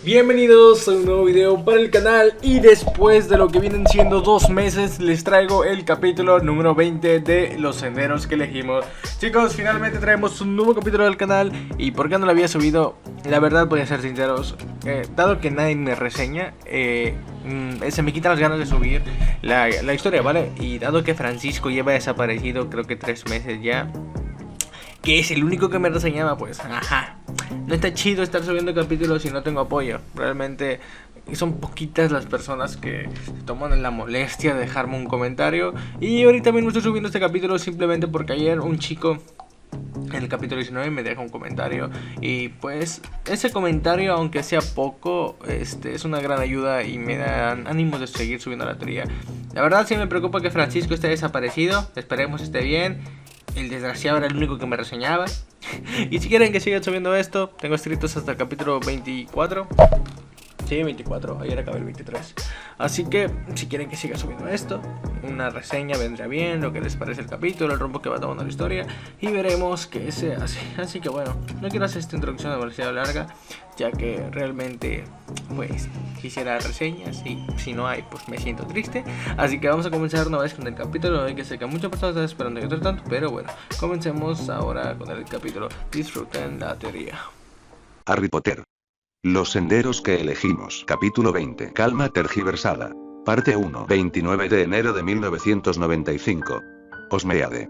Bienvenidos a un nuevo video para el canal y después de lo que vienen siendo 2 meses les traigo el capítulo número 20 de los senderos que elegimos. Chicos, finalmente traemos un nuevo capítulo del canal y por qué no lo había subido, la verdad voy a ser sinceros, dado que nadie me reseña, se me quitan las ganas de subir la historia, ¿vale? Y dado que Francisco lleva desaparecido creo que 3 meses ya, que es el único que me reseñaba, pues, no está chido estar subiendo capítulos si no tengo apoyo. Realmente son poquitas las personas que se toman la molestia de dejarme un comentario. Y ahorita mismo estoy subiendo este capítulo simplemente porque ayer un chico en el capítulo 19 me deja un comentario. Y pues ese comentario, aunque sea poco, es una gran ayuda y me dan ánimos de seguir subiendo la teoría. La verdad sí me preocupa que Francisco esté desaparecido. Esperemos esté bien. El desgraciado era el único que me reseñaba. Y si quieren que siga subiendo esto, tengo escritos hasta el capítulo 24. Sí, 24, ayer acabé el 23. Así que, si quieren que siga subiendo esto, una reseña vendría bien, lo que les parece el capítulo, el rumbo que va tomando la historia, y veremos qué se hace. Así que bueno, no quiero hacer esta introducción demasiado larga, ya que realmente, pues, quisiera reseñas, y si no hay, pues me siento triste. Así que vamos a comenzar una vez con el capítulo de hoy, que sé que muchas personas están esperando y otros tanto, pero bueno, comencemos ahora con el capítulo. Disfruten la teoría. Harry Potter. Los senderos que elegimos. Capítulo 20. Calma tergiversada. Parte 1. 29 de enero de 1995. Hogsmeade.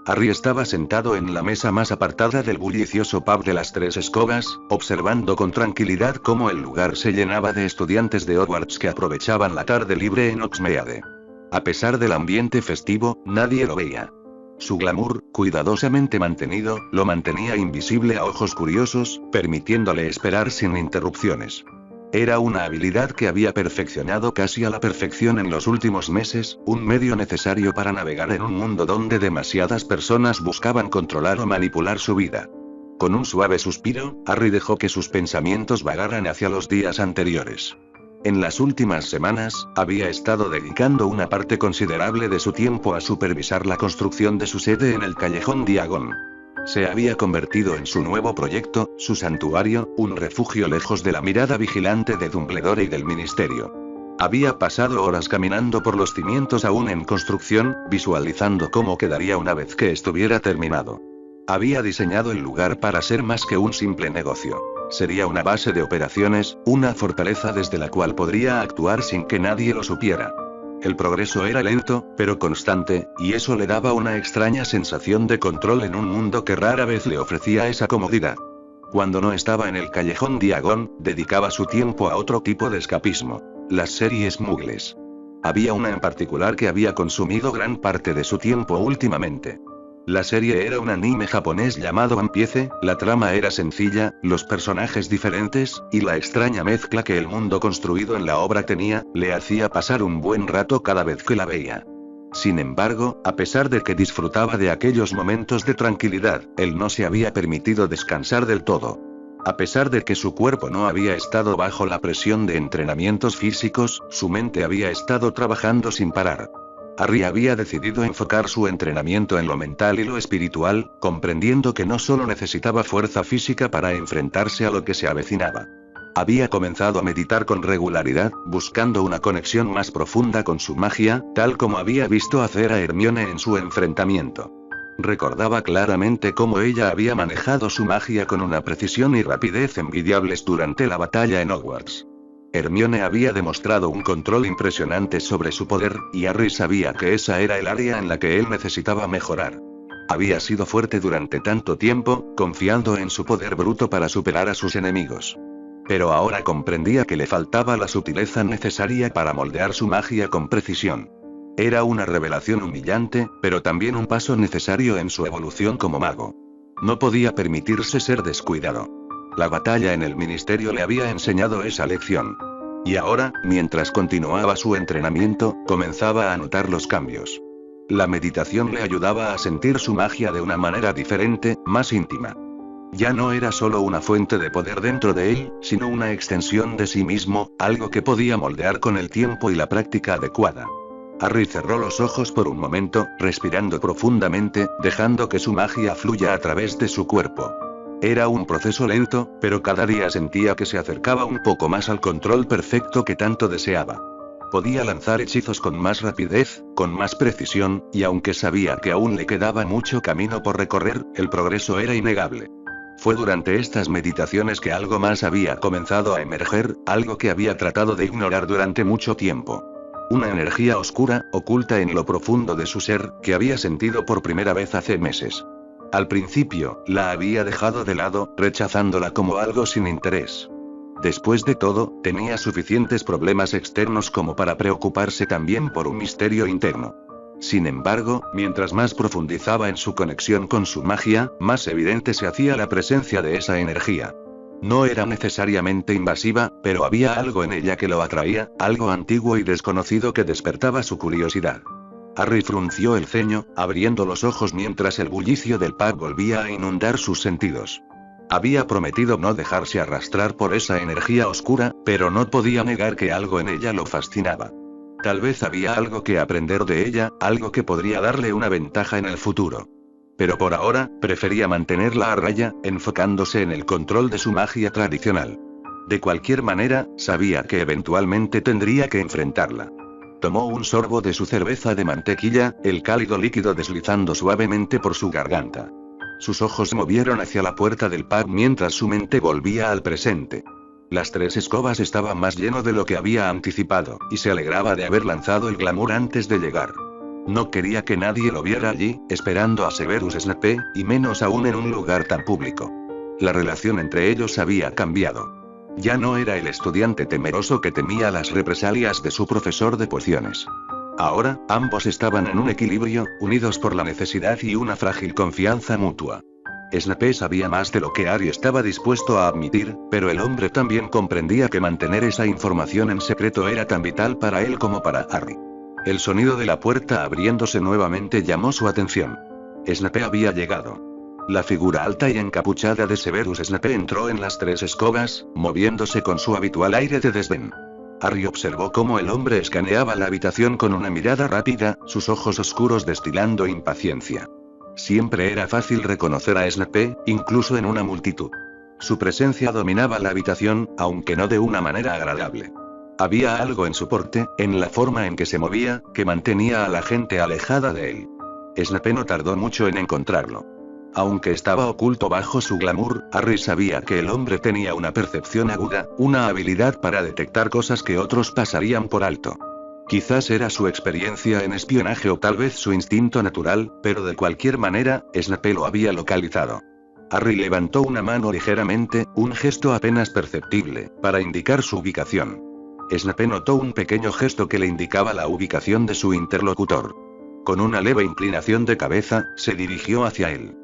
Harry estaba sentado en la mesa más apartada del bullicioso pub de las Tres Escobas, observando con tranquilidad cómo el lugar se llenaba de estudiantes de Hogwarts que aprovechaban la tarde libre en Hogsmeade. A pesar del ambiente festivo, nadie lo veía. Su glamour, cuidadosamente mantenido, lo mantenía invisible a ojos curiosos, permitiéndole esperar sin interrupciones. Era una habilidad que había perfeccionado casi a la perfección en los últimos meses, un medio necesario para navegar en un mundo donde demasiadas personas buscaban controlar o manipular su vida. Con un suave suspiro, Harry dejó que sus pensamientos vagaran hacia los días anteriores. En las últimas semanas, había estado dedicando una parte considerable de su tiempo a supervisar la construcción de su sede en el Callejón Diagon. Se había convertido en su nuevo proyecto, su santuario, un refugio lejos de la mirada vigilante de Dumbledore y del Ministerio. Había pasado horas caminando por los cimientos aún en construcción, visualizando cómo quedaría una vez que estuviera terminado. Había diseñado el lugar para ser más que un simple negocio. Sería una base de operaciones, una fortaleza desde la cual podría actuar sin que nadie lo supiera. El progreso era lento, pero constante, y eso le daba una extraña sensación de control en un mundo que rara vez le ofrecía esa comodidad. Cuando no estaba en el Callejón Diagon, dedicaba su tiempo a otro tipo de escapismo: las series muggles. Había una en particular que había consumido gran parte de su tiempo últimamente. La serie era un anime japonés llamado One Piece, la trama era sencilla, los personajes diferentes, y la extraña mezcla que el mundo construido en la obra tenía, le hacía pasar un buen rato cada vez que la veía. Sin embargo, a pesar de que disfrutaba de aquellos momentos de tranquilidad, él no se había permitido descansar del todo. A pesar de que su cuerpo no había estado bajo la presión de entrenamientos físicos, su mente había estado trabajando sin parar. Harry había decidido enfocar su entrenamiento en lo mental y lo espiritual, comprendiendo que no solo necesitaba fuerza física para enfrentarse a lo que se avecinaba. Había comenzado a meditar con regularidad, buscando una conexión más profunda con su magia, tal como había visto hacer a Hermione en su enfrentamiento. Recordaba claramente cómo ella había manejado su magia con una precisión y rapidez envidiables durante la batalla en Hogwarts. Hermione había demostrado un control impresionante sobre su poder, y Harry sabía que esa era el área en la que él necesitaba mejorar. Había sido fuerte durante tanto tiempo, confiando en su poder bruto para superar a sus enemigos. Pero ahora comprendía que le faltaba la sutileza necesaria para moldear su magia con precisión. Era una revelación humillante, pero también un paso necesario en su evolución como mago. No podía permitirse ser descuidado. La batalla en el Ministerio le había enseñado esa lección. Y ahora, mientras continuaba su entrenamiento, comenzaba a notar los cambios. La meditación le ayudaba a sentir su magia de una manera diferente, más íntima. Ya no era solo una fuente de poder dentro de él, sino una extensión de sí mismo, algo que podía moldear con el tiempo y la práctica adecuada. Harry cerró los ojos por un momento, respirando profundamente, dejando que su magia fluya a través de su cuerpo. Era un proceso lento, pero cada día sentía que se acercaba un poco más al control perfecto que tanto deseaba. Podía lanzar hechizos con más rapidez, con más precisión, y aunque sabía que aún le quedaba mucho camino por recorrer, el progreso era innegable. Fue durante estas meditaciones que algo más había comenzado a emerger, algo que había tratado de ignorar durante mucho tiempo. Una energía oscura, oculta en lo profundo de su ser, que había sentido por primera vez hace meses. Al principio, la había dejado de lado, rechazándola como algo sin interés. Después de todo, tenía suficientes problemas externos como para preocuparse también por un misterio interno. Sin embargo, mientras más profundizaba en su conexión con su magia, más evidente se hacía la presencia de esa energía. No era necesariamente invasiva, pero había algo en ella que lo atraía, algo antiguo y desconocido que despertaba su curiosidad. Harry frunció el ceño, abriendo los ojos mientras el bullicio del pub volvía a inundar sus sentidos. Había prometido no dejarse arrastrar por esa energía oscura, pero no podía negar que algo en ella lo fascinaba. Tal vez había algo que aprender de ella, algo que podría darle una ventaja en el futuro. Pero por ahora, prefería mantenerla a raya, enfocándose en el control de su magia tradicional. De cualquier manera, sabía que eventualmente tendría que enfrentarla. Tomó un sorbo de su cerveza de mantequilla, el cálido líquido deslizando suavemente por su garganta. Sus ojos se movieron hacia la puerta del pub mientras su mente volvía al presente. Las 3 escobas estaban más lleno de lo que había anticipado, y se alegraba de haber lanzado el glamour antes de llegar. No quería que nadie lo viera allí, esperando a Severus Snape, y menos aún en un lugar tan público. La relación entre ellos había cambiado. Ya no era el estudiante temeroso que temía las represalias de su profesor de pociones. Ahora, ambos estaban en un equilibrio, unidos por la necesidad y una frágil confianza mutua. Snape sabía más de lo que Harry estaba dispuesto a admitir, pero el hombre también comprendía que mantener esa información en secreto era tan vital para él como para Harry. El sonido de la puerta abriéndose nuevamente llamó su atención. Snape había llegado. La figura alta y encapuchada de Severus Snape entró en las 3 escobas, moviéndose con su habitual aire de desdén. Harry observó cómo el hombre escaneaba la habitación con una mirada rápida, sus ojos oscuros destilando impaciencia. Siempre era fácil reconocer a Snape, incluso en una multitud. Su presencia dominaba la habitación, aunque no de una manera agradable. Había algo en su porte, en la forma en que se movía, que mantenía a la gente alejada de él. Snape no tardó mucho en encontrarlo. Aunque estaba oculto bajo su glamour, Harry sabía que el hombre tenía una percepción aguda, una habilidad para detectar cosas que otros pasarían por alto. Quizás era su experiencia en espionaje o tal vez su instinto natural, pero de cualquier manera, Snape lo había localizado. Harry levantó una mano ligeramente, un gesto apenas perceptible, para indicar su ubicación. Snape notó un pequeño gesto que le indicaba la ubicación de su interlocutor. Con una leve inclinación de cabeza, se dirigió hacia él.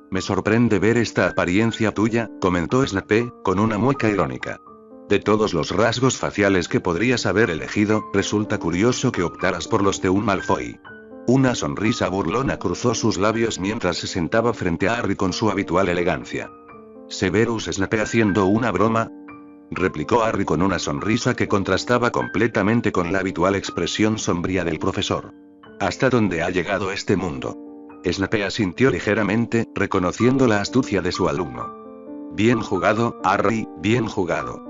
«Me sorprende ver esta apariencia tuya», comentó Snape, con una mueca irónica. «De todos los rasgos faciales que podrías haber elegido, resulta curioso que optaras por los de un Malfoy». Una sonrisa burlona cruzó sus labios mientras se sentaba frente a Harry con su habitual elegancia. «¿Severus Snape haciendo una broma?», replicó Harry con una sonrisa que contrastaba completamente con la habitual expresión sombría del profesor. «¿Hasta dónde ha llegado este mundo?». Snape asintió ligeramente, reconociendo la astucia de su alumno. «Bien jugado, Harry, bien jugado».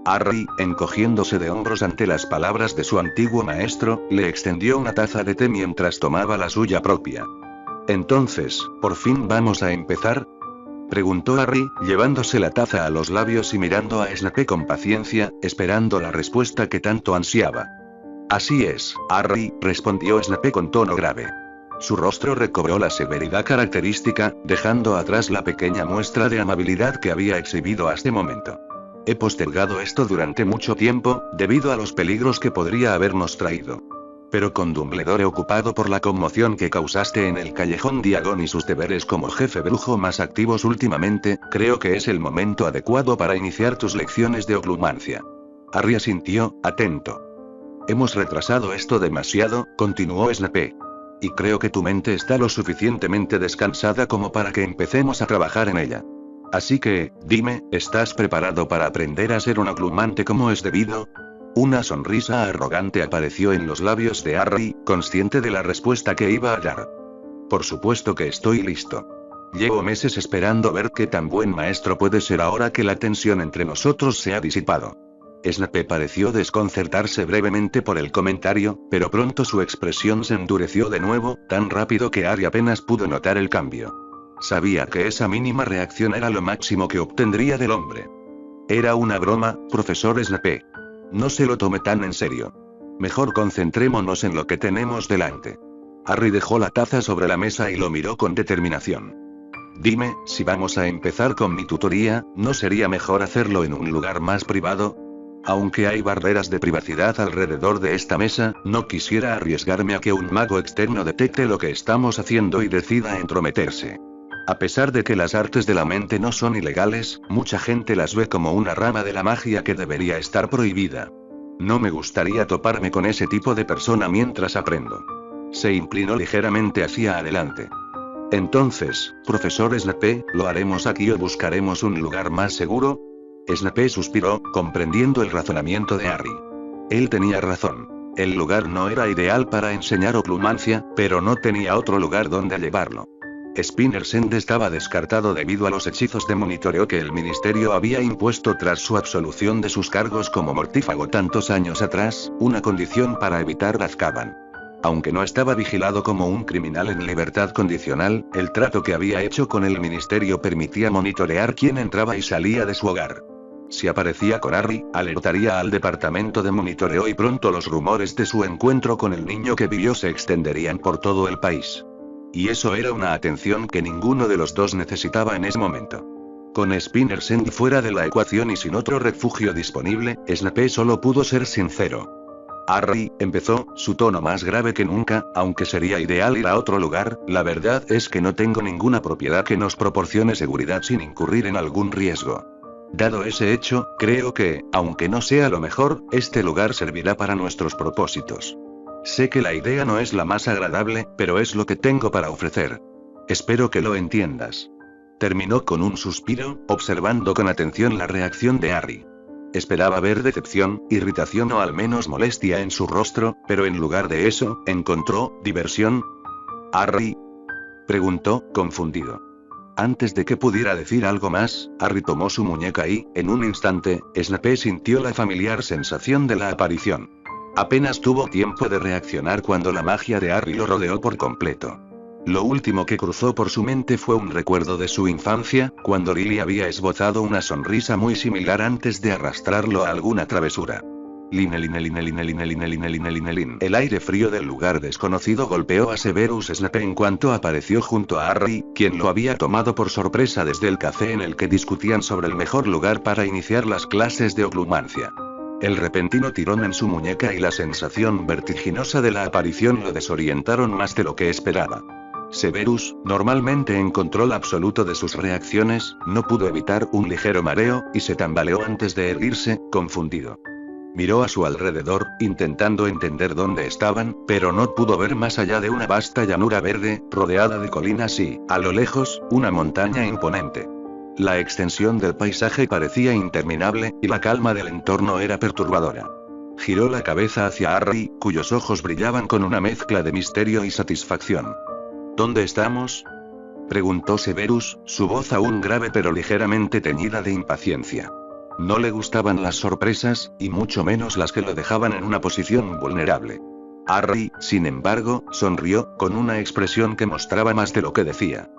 Harry, encogiéndose de hombros ante las palabras de su antiguo maestro, le extendió una taza de té mientras tomaba la suya propia. «Entonces, ¿por fin vamos a empezar?», preguntó Harry, llevándose la taza a los labios y mirando a Snape con paciencia, esperando la respuesta que tanto ansiaba. «Así es, Harry», respondió Snape con tono grave. Su rostro recobró la severidad característica, dejando atrás la pequeña muestra de amabilidad que había exhibido hasta el momento. «He postergado esto durante mucho tiempo, debido a los peligros que podría habernos traído. Pero con Dumbledore ocupado por la conmoción que causaste en el Callejón Diagon y sus deberes como jefe brujo más activos últimamente, creo que es el momento adecuado para iniciar tus lecciones de oclumancia». Harry asintió, atento. «Hemos retrasado esto demasiado», continuó Snape. «Y creo que tu mente está lo suficientemente descansada como para que empecemos a trabajar en ella. Así que, dime, ¿estás preparado para aprender a ser un oclumante como es debido?». Una sonrisa arrogante apareció en los labios de Harry, consciente de la respuesta que iba a dar. «Por supuesto que estoy listo». Llevo meses esperando ver qué tan buen maestro puede ser ahora que la tensión entre nosotros se ha disipado. Snape pareció desconcertarse brevemente por el comentario, pero pronto su expresión se endureció de nuevo, tan rápido que Harry apenas pudo notar el cambio. Sabía que esa mínima reacción era lo máximo que obtendría del hombre. Era una broma, profesor Snape. No se lo tome tan en serio. Mejor concentrémonos en lo que tenemos delante. Harry dejó la taza sobre la mesa y lo miró con determinación. Dime, si vamos a empezar con mi tutoría, ¿no sería mejor hacerlo en un lugar más privado? Aunque hay barreras de privacidad alrededor de esta mesa, no quisiera arriesgarme a que un mago externo detecte lo que estamos haciendo y decida entrometerse. A pesar de que las artes de la mente no son ilegales, mucha gente las ve como una rama de la magia que debería estar prohibida. No me gustaría toparme con ese tipo de persona mientras aprendo. Se inclinó ligeramente hacia adelante. Entonces, profesor Snape, ¿lo haremos aquí o buscaremos un lugar más seguro? Snape suspiró, comprendiendo el razonamiento de Harry. Él tenía razón. El lugar no era ideal para enseñar oclumancia, pero no tenía otro lugar donde llevarlo. Spinner's End estaba descartado debido a los hechizos de monitoreo que el ministerio había impuesto tras su absolución de sus cargos como mortífago tantos años atrás, una condición para evitar Azkaban. Aunque no estaba vigilado como un criminal en libertad condicional, el trato que había hecho con el ministerio permitía monitorear quién entraba y salía de su hogar. Si aparecía con Harry, alertaría al departamento de monitoreo y pronto los rumores de su encuentro con el niño que vio se extenderían por todo el país. Y eso era una atención que ninguno de los dos necesitaba en ese momento. Con Spinner's End fuera de la ecuación y sin otro refugio disponible, Snape solo pudo ser sincero. Harry, empezó, su tono más grave que nunca, aunque sería ideal ir a otro lugar, la verdad es que no tengo ninguna propiedad que nos proporcione seguridad sin incurrir en algún riesgo. Dado ese hecho, creo que, aunque no sea lo mejor, este lugar servirá para nuestros propósitos. Sé que la idea no es la más agradable, pero es lo que tengo para ofrecer. Espero que lo entiendas. Terminó con un suspiro, observando con atención la reacción de Harry. Esperaba ver decepción, irritación o al menos molestia en su rostro, pero en lugar de eso, encontró diversión. ¿Harry?, preguntó, confundido. Antes de que pudiera decir algo más, Harry tomó su muñeca y, en un instante, Snape sintió la familiar sensación de la aparición. Apenas tuvo tiempo de reaccionar cuando la magia de Harry lo rodeó por completo. Lo último que cruzó por su mente fue un recuerdo de su infancia, cuando Lily había esbozado una sonrisa muy similar antes de arrastrarlo a alguna travesura. El aire frío del lugar desconocido golpeó a Severus Snape en cuanto apareció junto a Harry, quien lo había tomado por sorpresa desde el café en el que discutían sobre el mejor lugar para iniciar las clases de oclumancia. El repentino tirón en su muñeca y la sensación vertiginosa de la aparición lo desorientaron más de lo que esperaba. Severus, normalmente en control absoluto de sus reacciones, no pudo evitar un ligero mareo, y se tambaleó antes de erguirse, confundido. Miró a su alrededor, intentando entender dónde estaban, pero no pudo ver más allá de una vasta llanura verde, rodeada de colinas y, a lo lejos, una montaña imponente. La extensión del paisaje parecía interminable, y la calma del entorno era perturbadora. Giró la cabeza hacia Harry, cuyos ojos brillaban con una mezcla de misterio y satisfacción. ¿Dónde estamos?, preguntó Severus, su voz aún grave pero ligeramente teñida de impaciencia. No le gustaban las sorpresas, y mucho menos las que lo dejaban en una posición vulnerable. Harry, sin embargo, sonrió, con una expresión que mostraba más de lo que decía.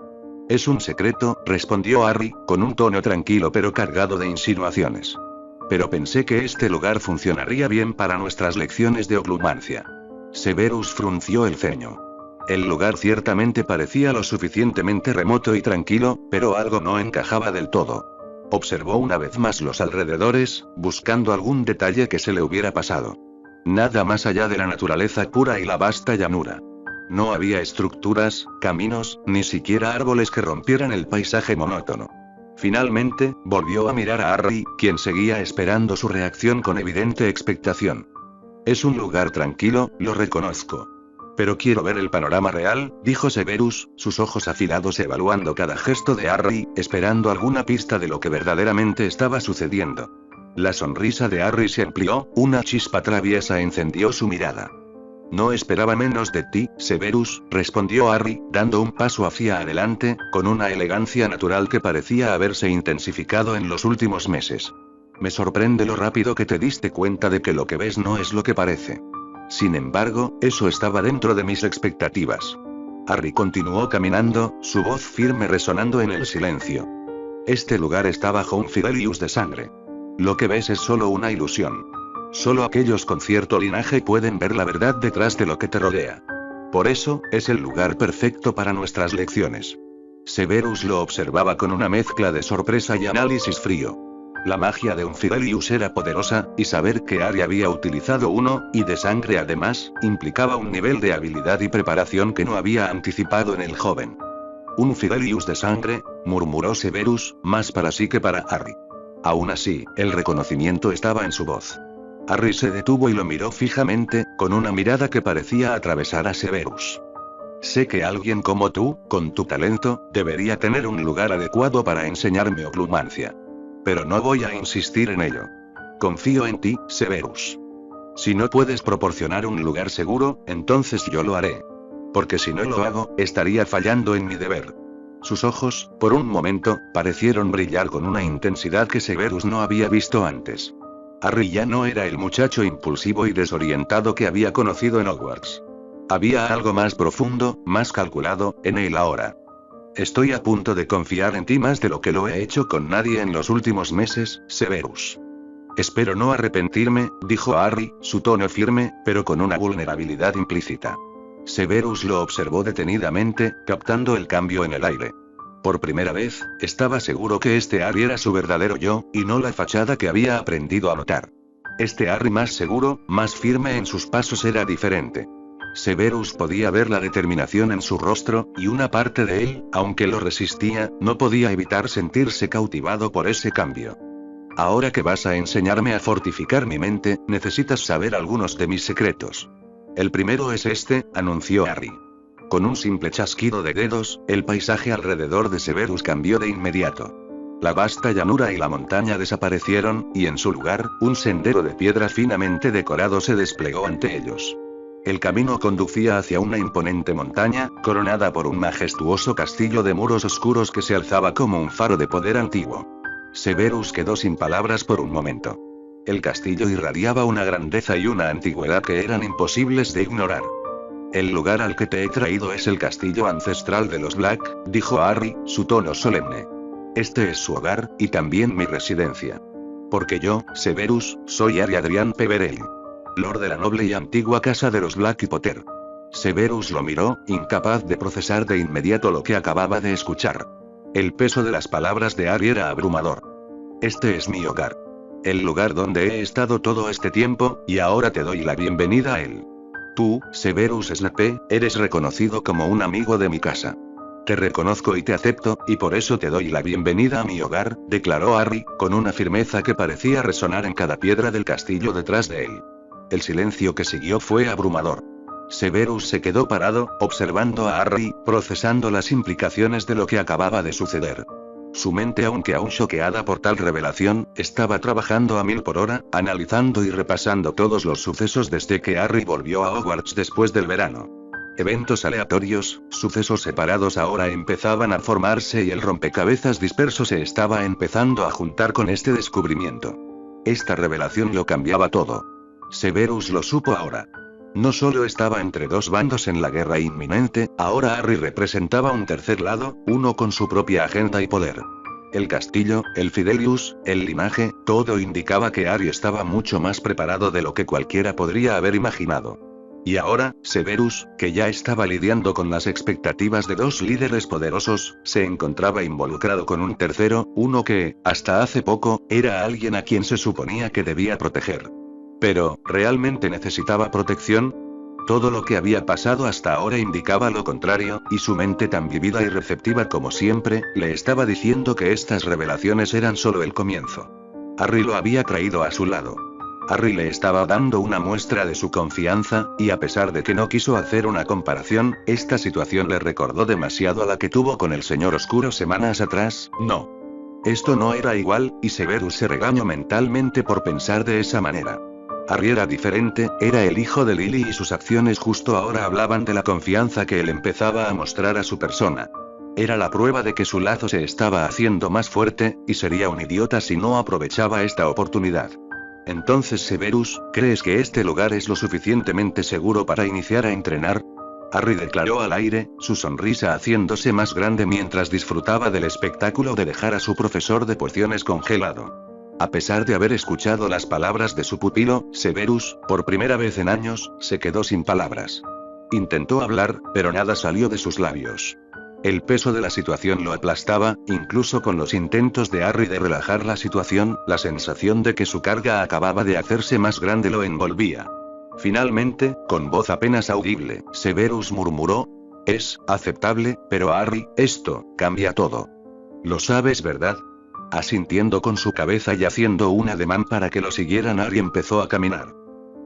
Es un secreto, respondió Harry, con un tono tranquilo pero cargado de insinuaciones. Pero pensé que este lugar funcionaría bien para nuestras lecciones de oclumancia. Severus frunció el ceño. El lugar ciertamente parecía lo suficientemente remoto y tranquilo, pero algo no encajaba del todo. Observó una vez más los alrededores, buscando algún detalle que se le hubiera pasado. Nada más allá de la naturaleza pura y la vasta llanura. No había estructuras, caminos, ni siquiera árboles que rompieran el paisaje monótono. Finalmente, volvió a mirar a Harry, quien seguía esperando su reacción con evidente expectación. Es un lugar tranquilo, lo reconozco. Pero quiero ver el panorama real, dijo Severus, sus ojos afilados evaluando cada gesto de Harry, esperando alguna pista de lo que verdaderamente estaba sucediendo. La sonrisa de Harry se amplió, una chispa traviesa encendió su mirada. No esperaba menos de ti, Severus, respondió Harry, dando un paso hacia adelante, con una elegancia natural que parecía haberse intensificado en los últimos meses. Me sorprende lo rápido que te diste cuenta de que lo que ves no es lo que parece. Sin embargo, eso estaba dentro de mis expectativas. Harry continuó caminando, su voz firme resonando en el silencio. Este lugar está bajo un Fidelius de sangre. Lo que ves es solo una ilusión. Solo aquellos con cierto linaje pueden ver la verdad detrás de lo que te rodea. Por eso, es el lugar perfecto para nuestras lecciones. Severus lo observaba con una mezcla de sorpresa y análisis frío. La magia de un Fidelius era poderosa, y saber que Harry había utilizado uno, y de sangre además, implicaba un nivel de habilidad y preparación que no había anticipado en el joven. Un Fidelius de sangre, murmuró Severus, más para sí que para Harry. Aún así, el reconocimiento estaba en su voz. Harry se detuvo y lo miró fijamente, con una mirada que parecía atravesar a Severus. Sé que alguien como tú, con tu talento, debería tener un lugar adecuado para enseñarme oclumancia. Pero no voy a insistir en ello. Confío en ti, Severus. Si no puedes proporcionar un lugar seguro, entonces yo lo haré. Porque si no lo hago, estaría fallando en mi deber. Sus ojos, por un momento, parecieron brillar con una intensidad que Severus no había visto antes. Harry ya no era el muchacho impulsivo y desorientado que había conocido en Hogwarts. Había algo más profundo, más calculado, en él ahora. Estoy a punto de confiar en ti más de lo que lo he hecho con nadie en los últimos meses, Severus. Espero no arrepentirme, dijo Harry, su tono firme, pero con una vulnerabilidad implícita. Severus lo observó detenidamente, captando el cambio en el aire. Por primera vez, estaba seguro que este Harry era su verdadero yo, y no la fachada que había aprendido a notar. Este Harry más seguro, más firme en sus pasos era diferente. Severus podía ver la determinación en su rostro, y una parte de él, aunque lo resistía, no podía evitar sentirse cautivado por ese cambio. Ahora que vas a enseñarme a fortificar mi mente, necesitas saber algunos de mis secretos. El primero es este, anunció Harry. Con un simple chasquido de dedos, el paisaje alrededor de Severus cambió de inmediato. La vasta llanura y la montaña desaparecieron, y en su lugar, un sendero de piedra finamente decorado se desplegó ante ellos. El camino conducía hacia una imponente montaña, coronada por un majestuoso castillo de muros oscuros que se alzaba como un faro de poder antiguo. Severus quedó sin palabras por un momento. El castillo irradiaba una grandeza y una antigüedad que eran imposibles de ignorar. El lugar al que te he traído es el castillo ancestral de los Black, dijo Harry, su tono solemne. Este es su hogar, y también mi residencia. Porque yo, Severus, soy Harry Adrian Peverell, Lord de la noble y antigua casa de los Black y Potter. Severus lo miró, incapaz de procesar de inmediato lo que acababa de escuchar. El peso de las palabras de Harry era abrumador. Este es mi hogar. El lugar donde he estado todo este tiempo, y ahora te doy la bienvenida a él. Tú, Severus Snape, eres reconocido como un amigo de mi casa. Te reconozco y te acepto, y por eso te doy la bienvenida a mi hogar, declaró Harry, con una firmeza que parecía resonar en cada piedra del castillo detrás de él. El silencio que siguió fue abrumador. Severus se quedó parado, observando a Harry, procesando las implicaciones de lo que acababa de suceder. Su mente, aunque aún choqueada por tal revelación, estaba trabajando a 1000 por hora, analizando y repasando todos los sucesos desde que Harry volvió a Hogwarts después del verano. Eventos aleatorios, sucesos separados ahora empezaban a formarse y el rompecabezas disperso se estaba empezando a juntar con este descubrimiento. Esta revelación lo cambiaba todo. Severus lo supo ahora. No solo estaba entre dos bandos en la guerra inminente, ahora Harry representaba un tercer lado, uno con su propia agenda y poder. El castillo, el Fidelius, el linaje, todo indicaba que Harry estaba mucho más preparado de lo que cualquiera podría haber imaginado. Y ahora, Severus, que ya estaba lidiando con las expectativas de dos líderes poderosos, se encontraba involucrado con un tercero, uno que, hasta hace poco, era alguien a quien se suponía que debía proteger. Pero, ¿realmente necesitaba protección? Todo lo que había pasado hasta ahora indicaba lo contrario, y su mente tan vivida y receptiva como siempre, le estaba diciendo que estas revelaciones eran solo el comienzo. Harry lo había traído a su lado. Harry le estaba dando una muestra de su confianza, y a pesar de que no quiso hacer una comparación, esta situación le recordó demasiado a la que tuvo con el Señor Oscuro semanas atrás. No. Esto no era igual, y Severus se regañó mentalmente por pensar de esa manera. Harry era diferente, era el hijo de Lily y sus acciones justo ahora hablaban de la confianza que él empezaba a mostrar a su persona. Era la prueba de que su lazo se estaba haciendo más fuerte, y sería un idiota si no aprovechaba esta oportunidad. Entonces Severus, ¿crees que este lugar es lo suficientemente seguro para iniciar a entrenar? Harry declaró al aire, su sonrisa haciéndose más grande mientras disfrutaba del espectáculo de dejar a su profesor de pociones congelado. A pesar de haber escuchado las palabras de su pupilo, Severus, por primera vez en años, se quedó sin palabras. Intentó hablar, pero nada salió de sus labios. El peso de la situación lo aplastaba, incluso con los intentos de Harry de relajar la situación, la sensación de que su carga acababa de hacerse más grande lo envolvía. Finalmente, con voz apenas audible, Severus murmuró: «Es aceptable, pero Harry, esto cambia todo. Lo sabes, ¿verdad?». Asintiendo con su cabeza y haciendo un ademán para que lo siguieran, Harry empezó a caminar.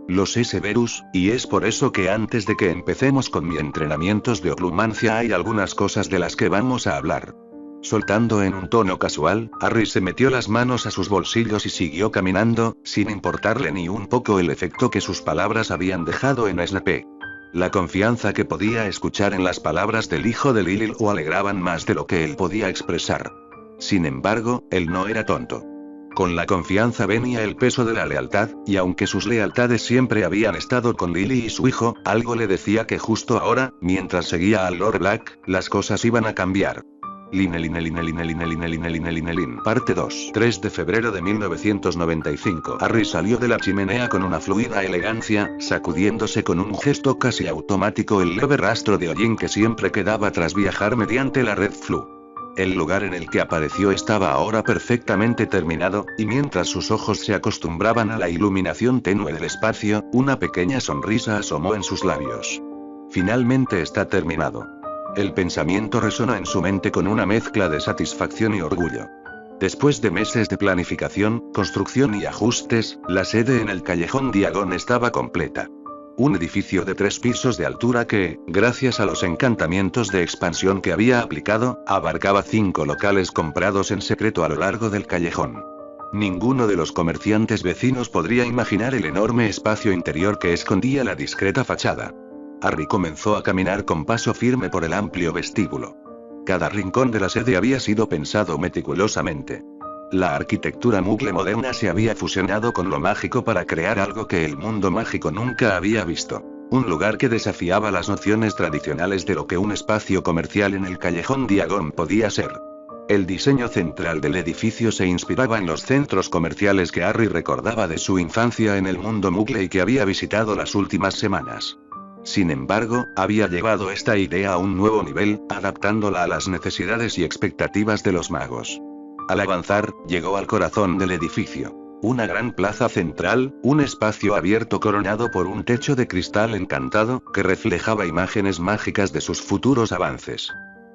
«Lo sé, Severus, y es por eso que antes de que empecemos con mis entrenamientos de oclumancia hay algunas cosas de las que vamos a hablar». Soltando en un tono casual, Harry se metió las manos a sus bolsillos y siguió caminando, sin importarle ni un poco el efecto que sus palabras habían dejado en Snape. La confianza que podía escuchar en las palabras del hijo de Lily lo alegraban más de lo que él podía expresar. Sin embargo, él no era tonto. Con la confianza venía el peso de la lealtad, y aunque sus lealtades siempre habían estado con Lily y su hijo, algo le decía que justo ahora, mientras seguía al Lord Black, las cosas iban a cambiar. Parte 2. 3 de febrero de 1995. Harry salió de la chimenea con una fluida elegancia, sacudiéndose con un gesto casi automático el leve rastro de hollín que siempre quedaba tras viajar mediante la red Flu. El lugar en el que apareció estaba ahora perfectamente terminado, y mientras sus ojos se acostumbraban a la iluminación tenue del espacio, una pequeña sonrisa asomó en sus labios. Finalmente está terminado. El pensamiento resonó en su mente con una mezcla de satisfacción y orgullo. Después de meses de planificación, construcción y ajustes, la sede en el Callejón Diagon estaba completa. Un edificio de 3 pisos de altura que, gracias a los encantamientos de expansión que había aplicado, abarcaba 5 locales comprados en secreto a lo largo del callejón. Ninguno de los comerciantes vecinos podría imaginar el enorme espacio interior que escondía la discreta fachada. Harry comenzó a caminar con paso firme por el amplio vestíbulo. Cada rincón de la sede había sido pensado meticulosamente. La arquitectura mugle moderna se había fusionado con lo mágico para crear algo que el mundo mágico nunca había visto. Un lugar que desafiaba las nociones tradicionales de lo que un espacio comercial en el Callejón Diagon podía ser. El diseño central del edificio se inspiraba en los centros comerciales que Harry recordaba de su infancia en el mundo mugle y que había visitado las últimas semanas. Sin embargo, había llevado esta idea a un nuevo nivel, adaptándola a las necesidades y expectativas de los magos. Al avanzar, llegó al corazón del edificio. Una gran plaza central, un espacio abierto coronado por un techo de cristal encantado, que reflejaba imágenes mágicas de sus futuros avances.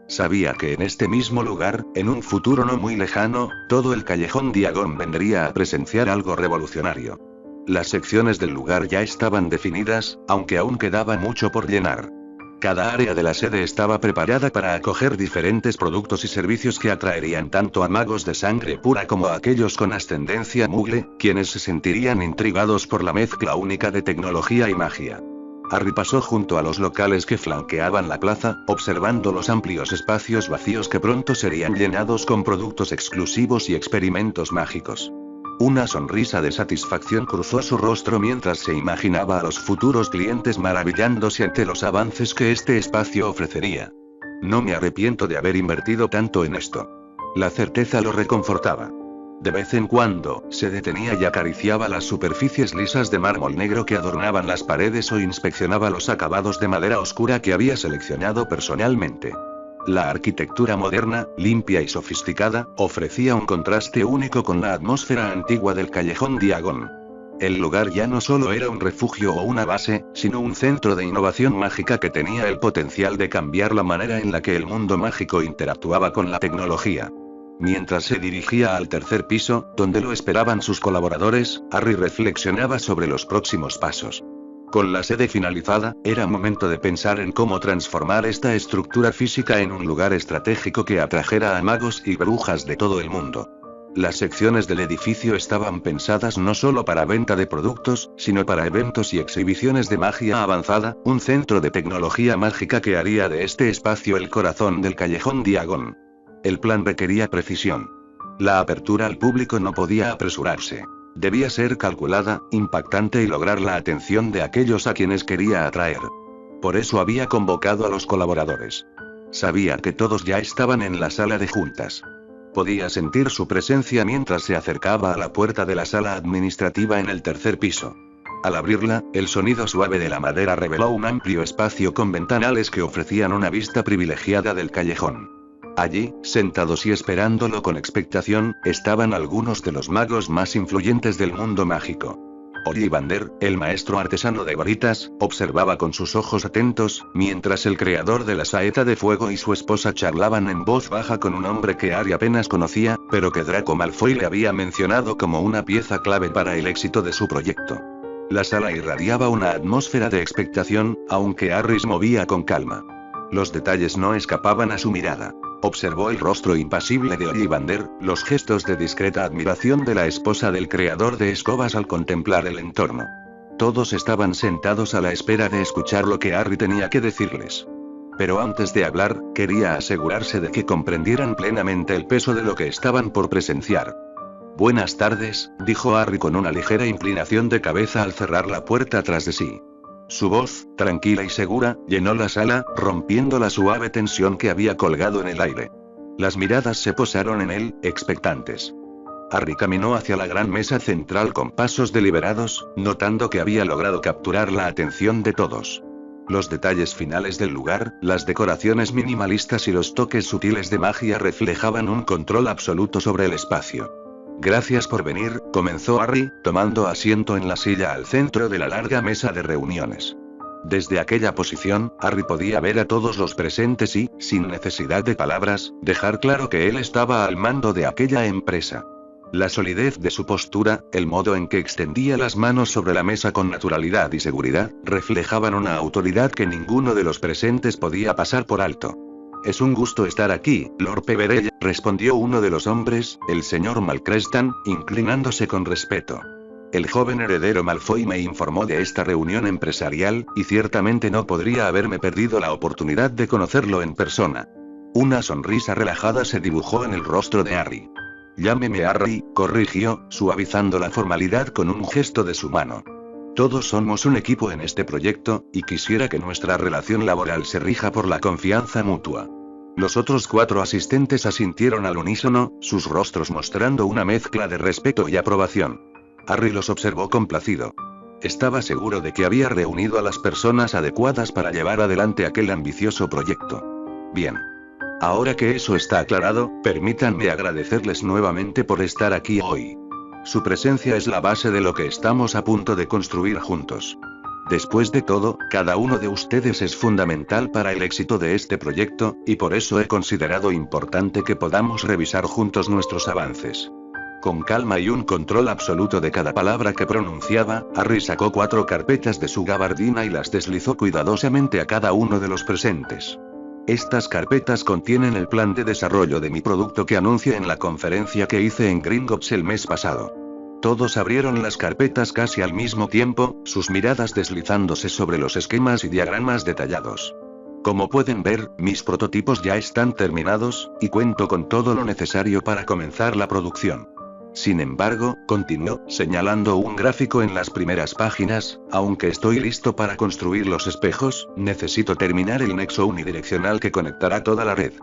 Sabía que en este mismo lugar, en un futuro no muy lejano, todo el Callejón Diagon vendría a presenciar algo revolucionario. Las secciones del lugar ya estaban definidas, aunque aún quedaba mucho por llenar. Cada área de la sede estaba preparada para acoger diferentes productos y servicios que atraerían tanto a magos de sangre pura como a aquellos con ascendencia mugle, quienes se sentirían intrigados por la mezcla única de tecnología y magia. Harry pasó junto a los locales que flanqueaban la plaza, observando los amplios espacios vacíos que pronto serían llenados con productos exclusivos y experimentos mágicos. Una sonrisa de satisfacción cruzó su rostro mientras se imaginaba a los futuros clientes maravillándose ante los avances que este espacio ofrecería. No me arrepiento de haber invertido tanto en esto. La certeza lo reconfortaba. De vez en cuando, se detenía y acariciaba las superficies lisas de mármol negro que adornaban las paredes o inspeccionaba los acabados de madera oscura que había seleccionado personalmente. La arquitectura moderna, limpia y sofisticada, ofrecía un contraste único con la atmósfera antigua del Callejón Diagon. El lugar ya no solo era un refugio o una base, sino un centro de innovación mágica que tenía el potencial de cambiar la manera en la que el mundo mágico interactuaba con la tecnología. Mientras se dirigía al tercer piso, donde lo esperaban sus colaboradores, Harry reflexionaba sobre los próximos pasos. Con la sede finalizada, era momento de pensar en cómo transformar esta estructura física en un lugar estratégico que atrajera a magos y brujas de todo el mundo. Las secciones del edificio estaban pensadas no solo para venta de productos, sino para eventos y exhibiciones de magia avanzada, un centro de tecnología mágica que haría de este espacio el corazón del callejón Diagon. El plan requería precisión. La apertura al público no podía apresurarse. Debía ser calculada, impactante y lograr la atención de aquellos a quienes quería atraer. Por eso había convocado a los colaboradores. Sabía que todos ya estaban en la sala de juntas. Podía sentir su presencia mientras se acercaba a la puerta de la sala administrativa en el tercer piso. Al abrirla, el sonido suave de la madera reveló un amplio espacio con ventanales que ofrecían una vista privilegiada del callejón. Allí, sentados y esperándolo con expectación, estaban algunos de los magos más influyentes del mundo mágico. Ollivander, el maestro artesano de varitas, observaba con sus ojos atentos, mientras el creador de la saeta de fuego y su esposa charlaban en voz baja con un hombre que Harry apenas conocía, pero que Draco Malfoy le había mencionado como una pieza clave para el éxito de su proyecto. La sala irradiaba una atmósfera de expectación, aunque Harry se movía con calma. Los detalles no escapaban a su mirada. Observó el rostro impasible de Ollivander, los gestos de discreta admiración de la esposa del creador de escobas al contemplar el entorno. Todos estaban sentados a la espera de escuchar lo que Harry tenía que decirles. Pero antes de hablar, quería asegurarse de que comprendieran plenamente el peso de lo que estaban por presenciar. «Buenas tardes», dijo Harry con una ligera inclinación de cabeza al cerrar la puerta tras de sí. Su voz, tranquila y segura, llenó la sala, rompiendo la suave tensión que había colgado en el aire. Las miradas se posaron en él, expectantes. Harry caminó hacia la gran mesa central con pasos deliberados, notando que había logrado capturar la atención de todos. Los detalles finales del lugar, las decoraciones minimalistas y los toques sutiles de magia reflejaban un control absoluto sobre el espacio. «Gracias por venir», comenzó Harry, tomando asiento en la silla al centro de la larga mesa de reuniones. Desde aquella posición, Harry podía ver a todos los presentes y, sin necesidad de palabras, dejar claro que él estaba al mando de aquella empresa. La solidez de su postura, el modo en que extendía las manos sobre la mesa con naturalidad y seguridad, reflejaban una autoridad que ninguno de los presentes podía pasar por alto. «Es un gusto estar aquí, Lord Peverell», respondió uno de los hombres, el señor Malcrestan, inclinándose con respeto. «El joven heredero Malfoy me informó de esta reunión empresarial, y ciertamente no podría haberme perdido la oportunidad de conocerlo en persona». Una sonrisa relajada se dibujó en el rostro de Harry. «Llámeme Harry», corrigió, suavizando la formalidad con un gesto de su mano. «Todos somos un equipo en este proyecto, y quisiera que nuestra relación laboral se rija por la confianza mutua». Los otros 4 asistentes asintieron al unísono, sus rostros mostrando una mezcla de respeto y aprobación. Harry los observó complacido. Estaba seguro de que había reunido a las personas adecuadas para llevar adelante aquel ambicioso proyecto. Bien. Ahora que eso está aclarado, permítanme agradecerles nuevamente por estar aquí hoy. Su presencia es la base de lo que estamos a punto de construir juntos. Después de todo, cada uno de ustedes es fundamental para el éxito de este proyecto, y por eso he considerado importante que podamos revisar juntos nuestros avances. Con calma y un control absoluto de cada palabra que pronunciaba, Harry sacó 4 carpetas de su gabardina y las deslizó cuidadosamente a cada uno de los presentes. Estas carpetas contienen el plan de desarrollo de mi producto que anuncié en la conferencia que hice en Gringotts el mes pasado. Todos abrieron las carpetas casi al mismo tiempo, sus miradas deslizándose sobre los esquemas y diagramas detallados. Como pueden ver, mis prototipos ya están terminados, y cuento con todo lo necesario para comenzar la producción. Sin embargo, continuó, señalando un gráfico en las primeras páginas, aunque estoy listo para construir los espejos, necesito terminar el nexo unidireccional que conectará toda la red.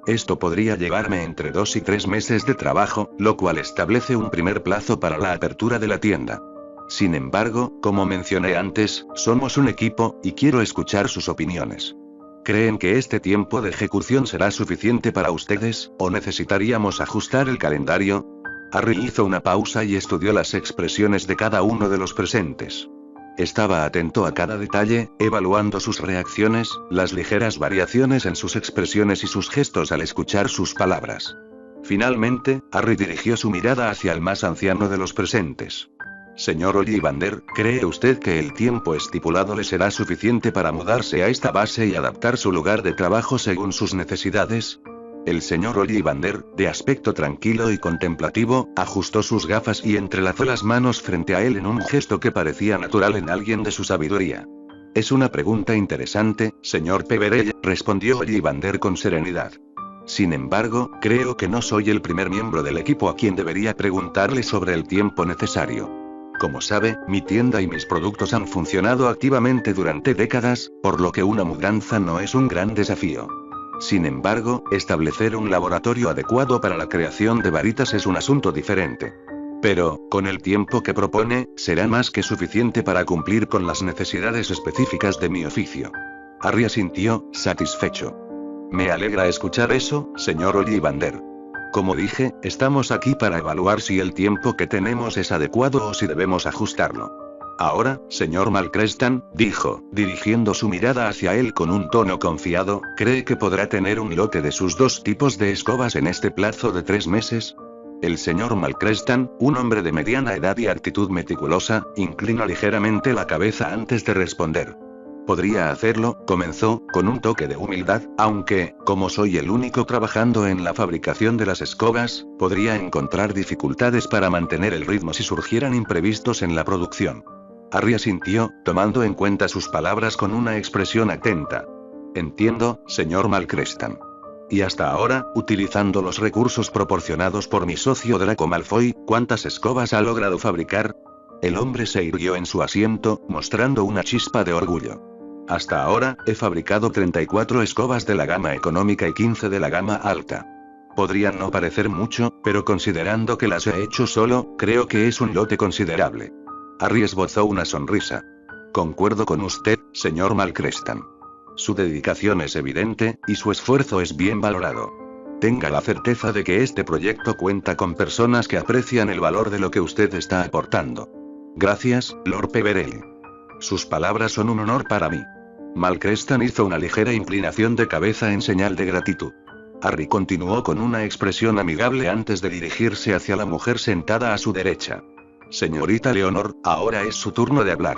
Esto podría llevarme entre 2 y 3 meses de trabajo, lo cual establece un primer plazo para la apertura de la tienda. Sin embargo, como mencioné antes, somos un equipo, y quiero escuchar sus opiniones. ¿Creen que este tiempo de ejecución será suficiente para ustedes, o necesitaríamos ajustar el calendario? Harry hizo una pausa y estudió las expresiones de cada uno de los presentes. Estaba atento a cada detalle, evaluando sus reacciones, las ligeras variaciones en sus expresiones y sus gestos al escuchar sus palabras. Finalmente, Harry dirigió su mirada hacia el más anciano de los presentes. «Señor Ollivander, ¿cree usted que el tiempo estipulado le será suficiente para mudarse a esta base y adaptar su lugar de trabajo según sus necesidades?» El señor Ollivander, de aspecto tranquilo y contemplativo, ajustó sus gafas y entrelazó las manos frente a él en un gesto que parecía natural en alguien de su sabiduría. Es una pregunta interesante, señor Peverell, respondió Ollivander con serenidad. Sin embargo, creo que no soy el primer miembro del equipo a quien debería preguntarle sobre el tiempo necesario. Como sabe, mi tienda y mis productos han funcionado activamente durante décadas, por lo que una mudanza no es un gran desafío. Sin embargo, establecer un laboratorio adecuado para la creación de varitas es un asunto diferente. Pero, con el tiempo que propone, será más que suficiente para cumplir con las necesidades específicas de mi oficio. Harry asintió, satisfecho. Me alegra escuchar eso, señor Ollivander. Como dije, estamos aquí para evaluar si el tiempo que tenemos es adecuado o si debemos ajustarlo. Ahora, señor Malcrestan, dijo, dirigiendo su mirada hacia él con un tono confiado, ¿cree que podrá tener un lote de sus 2 tipos de escobas en este plazo de 3 meses? El señor Malcrestan, un hombre de mediana edad y actitud meticulosa, inclinó ligeramente la cabeza antes de responder. Podría hacerlo, comenzó, con un toque de humildad, aunque, como soy el único trabajando en la fabricación de las escobas, podría encontrar dificultades para mantener el ritmo si surgieran imprevistos en la producción. Harry asintió, tomando en cuenta sus palabras con una expresión atenta. Entiendo, señor Malcrestan. Y hasta ahora, utilizando los recursos proporcionados por mi socio Draco Malfoy, ¿cuántas escobas ha logrado fabricar? El hombre se irguió en su asiento, mostrando una chispa de orgullo. Hasta ahora, he fabricado 34 escobas de la gama económica y 15 de la gama alta. Podrían no parecer mucho, pero considerando que las he hecho solo, creo que es un lote considerable. Harry esbozó una sonrisa. Concuerdo con usted, señor Malcrestan. Su dedicación es evidente, y su esfuerzo es bien valorado. Tenga la certeza de que este proyecto cuenta con personas que aprecian el valor de lo que usted está aportando. Gracias, Lord Peverell. Sus palabras son un honor para mí. Malcrestan hizo una ligera inclinación de cabeza en señal de gratitud. Harry continuó con una expresión amigable antes de dirigirse hacia la mujer sentada a su derecha. Señorita Leonor, ahora es su turno de hablar.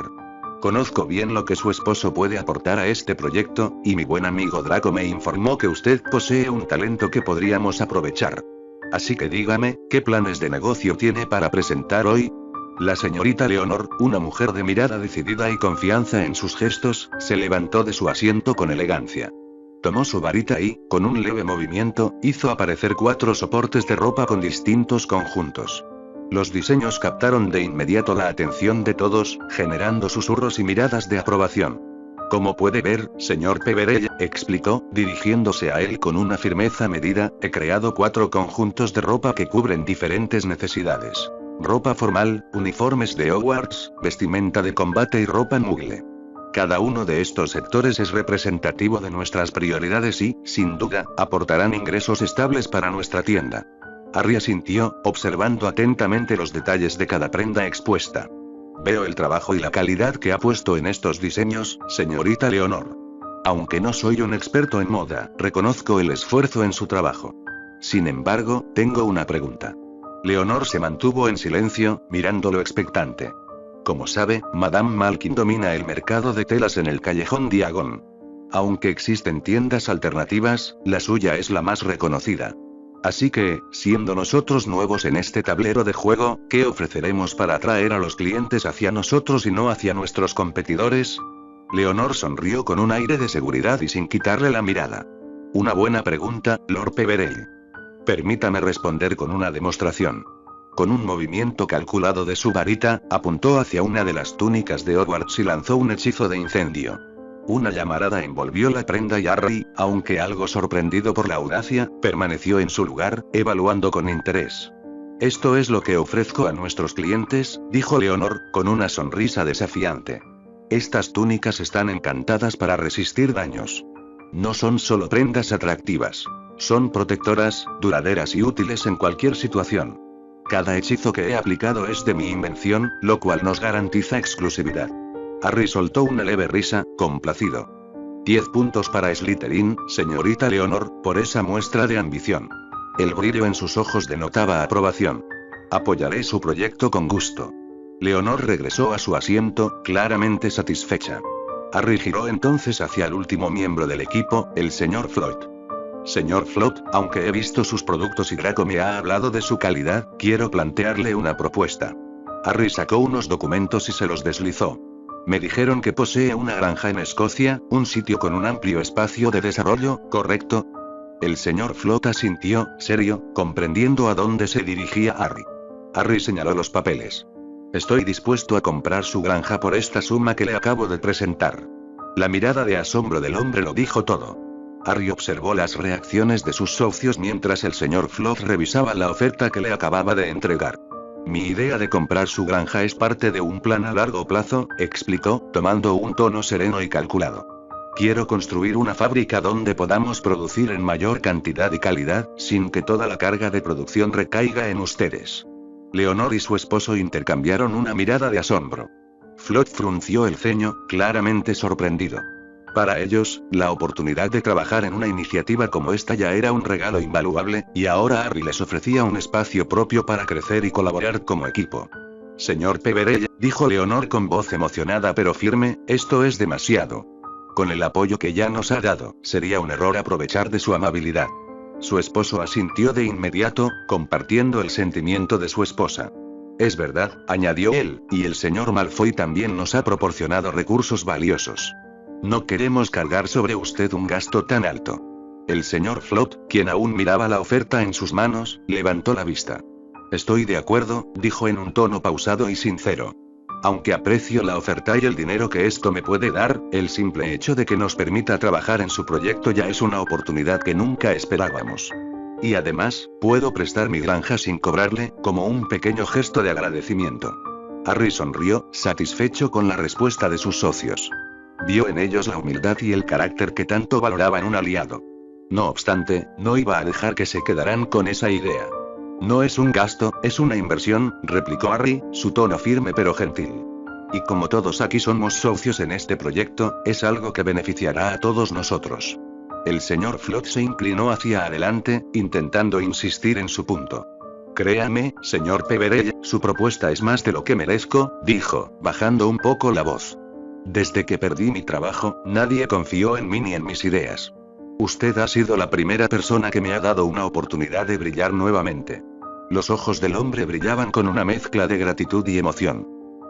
Conozco bien lo que su esposo puede aportar a este proyecto, y mi buen amigo Draco me informó que usted posee un talento que podríamos aprovechar. Así que dígame, ¿qué planes de negocio tiene para presentar hoy? La señorita Leonor, una mujer de mirada decidida y confianza en sus gestos, se levantó de su asiento con elegancia. Tomó su varita y, con un leve movimiento, hizo aparecer 4 soportes de ropa con distintos conjuntos. Los diseños captaron de inmediato la atención de todos, generando susurros y miradas de aprobación. Como puede ver, señor Peverell, explicó, dirigiéndose a él con una firmeza medida, he creado 4 conjuntos de ropa que cubren diferentes necesidades. Ropa formal, uniformes de Hogwarts, vestimenta de combate y ropa muggle. Cada uno de estos sectores es representativo de nuestras prioridades y, sin duda, aportarán ingresos estables para nuestra tienda. Harry asintió, observando atentamente los detalles de cada prenda expuesta. Veo el trabajo y la calidad que ha puesto en estos diseños, señorita Leonor. Aunque no soy un experto en moda, reconozco el esfuerzo en su trabajo. Sin embargo, tengo una pregunta. Leonor se mantuvo en silencio, mirándolo expectante. Como sabe, Madame Malkin domina el mercado de telas en el callejón Diagon. Aunque existen tiendas alternativas, la suya es la más reconocida. Así que, siendo nosotros nuevos en este tablero de juego, ¿qué ofreceremos para atraer a los clientes hacia nosotros y no hacia nuestros competidores? Leonor sonrió con un aire de seguridad y sin quitarle la mirada. Una buena pregunta, Lord Peverell. Permítame responder con una demostración. Con un movimiento calculado de su varita, apuntó hacia una de las túnicas de Hogwarts y lanzó un hechizo de incendio. Una llamarada envolvió la prenda y Harry, aunque algo sorprendido por la audacia, permaneció en su lugar, evaluando con interés. Esto es lo que ofrezco a nuestros clientes, dijo Leonor, con una sonrisa desafiante. Estas túnicas están encantadas para resistir daños. No son solo prendas atractivas. Son protectoras, duraderas y útiles en cualquier situación. Cada hechizo que he aplicado es de mi invención, lo cual nos garantiza exclusividad. Harry soltó una leve risa, complacido. 10 puntos para Slytherin, señorita Leonor, por esa muestra de ambición. El brillo en sus ojos denotaba aprobación. Apoyaré su proyecto con gusto. Leonor regresó a su asiento, claramente satisfecha. Harry giró entonces hacia el último miembro del equipo, el señor Floyd. Señor Flood, aunque he visto sus productos y Draco me ha hablado de su calidad, quiero plantearle una propuesta. Harry sacó unos documentos y se los deslizó. Me dijeron que posee una granja en Escocia, un sitio con un amplio espacio de desarrollo, ¿correcto? El señor Flood asintió, serio, comprendiendo a dónde se dirigía Harry. Harry señaló los papeles. Estoy dispuesto a comprar su granja por esta suma que le acabo de presentar. La mirada de asombro del hombre lo dijo todo. Harry observó las reacciones de sus socios mientras el señor Flood revisaba la oferta que le acababa de entregar. Mi idea de comprar su granja es parte de un plan a largo plazo, explicó, tomando un tono sereno y calculado. Quiero construir una fábrica donde podamos producir en mayor cantidad y calidad, sin que toda la carga de producción recaiga en ustedes. Leonor y su esposo intercambiaron una mirada de asombro. Flood frunció el ceño, claramente sorprendido. Para ellos, la oportunidad de trabajar en una iniciativa como esta ya era un regalo invaluable, y ahora Harry les ofrecía un espacio propio para crecer y colaborar como equipo. Señor Peverell, dijo Leonor con voz emocionada pero firme, esto es demasiado. Con el apoyo que ya nos ha dado, sería un error aprovechar de su amabilidad. Su esposo asintió de inmediato, compartiendo el sentimiento de su esposa. Es verdad, añadió él, y el señor Malfoy también nos ha proporcionado recursos valiosos. No queremos cargar sobre usted un gasto tan alto. El señor Flood, quien aún miraba la oferta en sus manos, levantó la vista. Estoy de acuerdo, dijo en un tono pausado y sincero. Aunque aprecio la oferta y el dinero que esto me puede dar, el simple hecho de que nos permita trabajar en su proyecto ya es una oportunidad que nunca esperábamos. Y además, puedo prestar mi granja sin cobrarle, como un pequeño gesto de agradecimiento. Harry sonrió, satisfecho con la respuesta de sus socios. Vio en ellos la humildad y el carácter que tanto valoraban un aliado. No obstante, no iba a dejar que se quedaran con esa idea. No es un gasto, es una inversión, replicó Harry, su tono firme pero gentil. Y como todos aquí somos socios en este proyecto, es algo que beneficiará a todos nosotros. El señor Flood se inclinó hacia adelante, intentando insistir en su punto. Créame, señor Peverell, su propuesta es más de lo que merezco, dijo, bajando un poco la voz. Desde que perdí mi trabajo, nadie confió en mí ni en mis ideas. Usted ha sido la primera persona que me ha dado una oportunidad de brillar nuevamente. Los ojos del hombre brillaban con una mezcla de gratitud y emoción.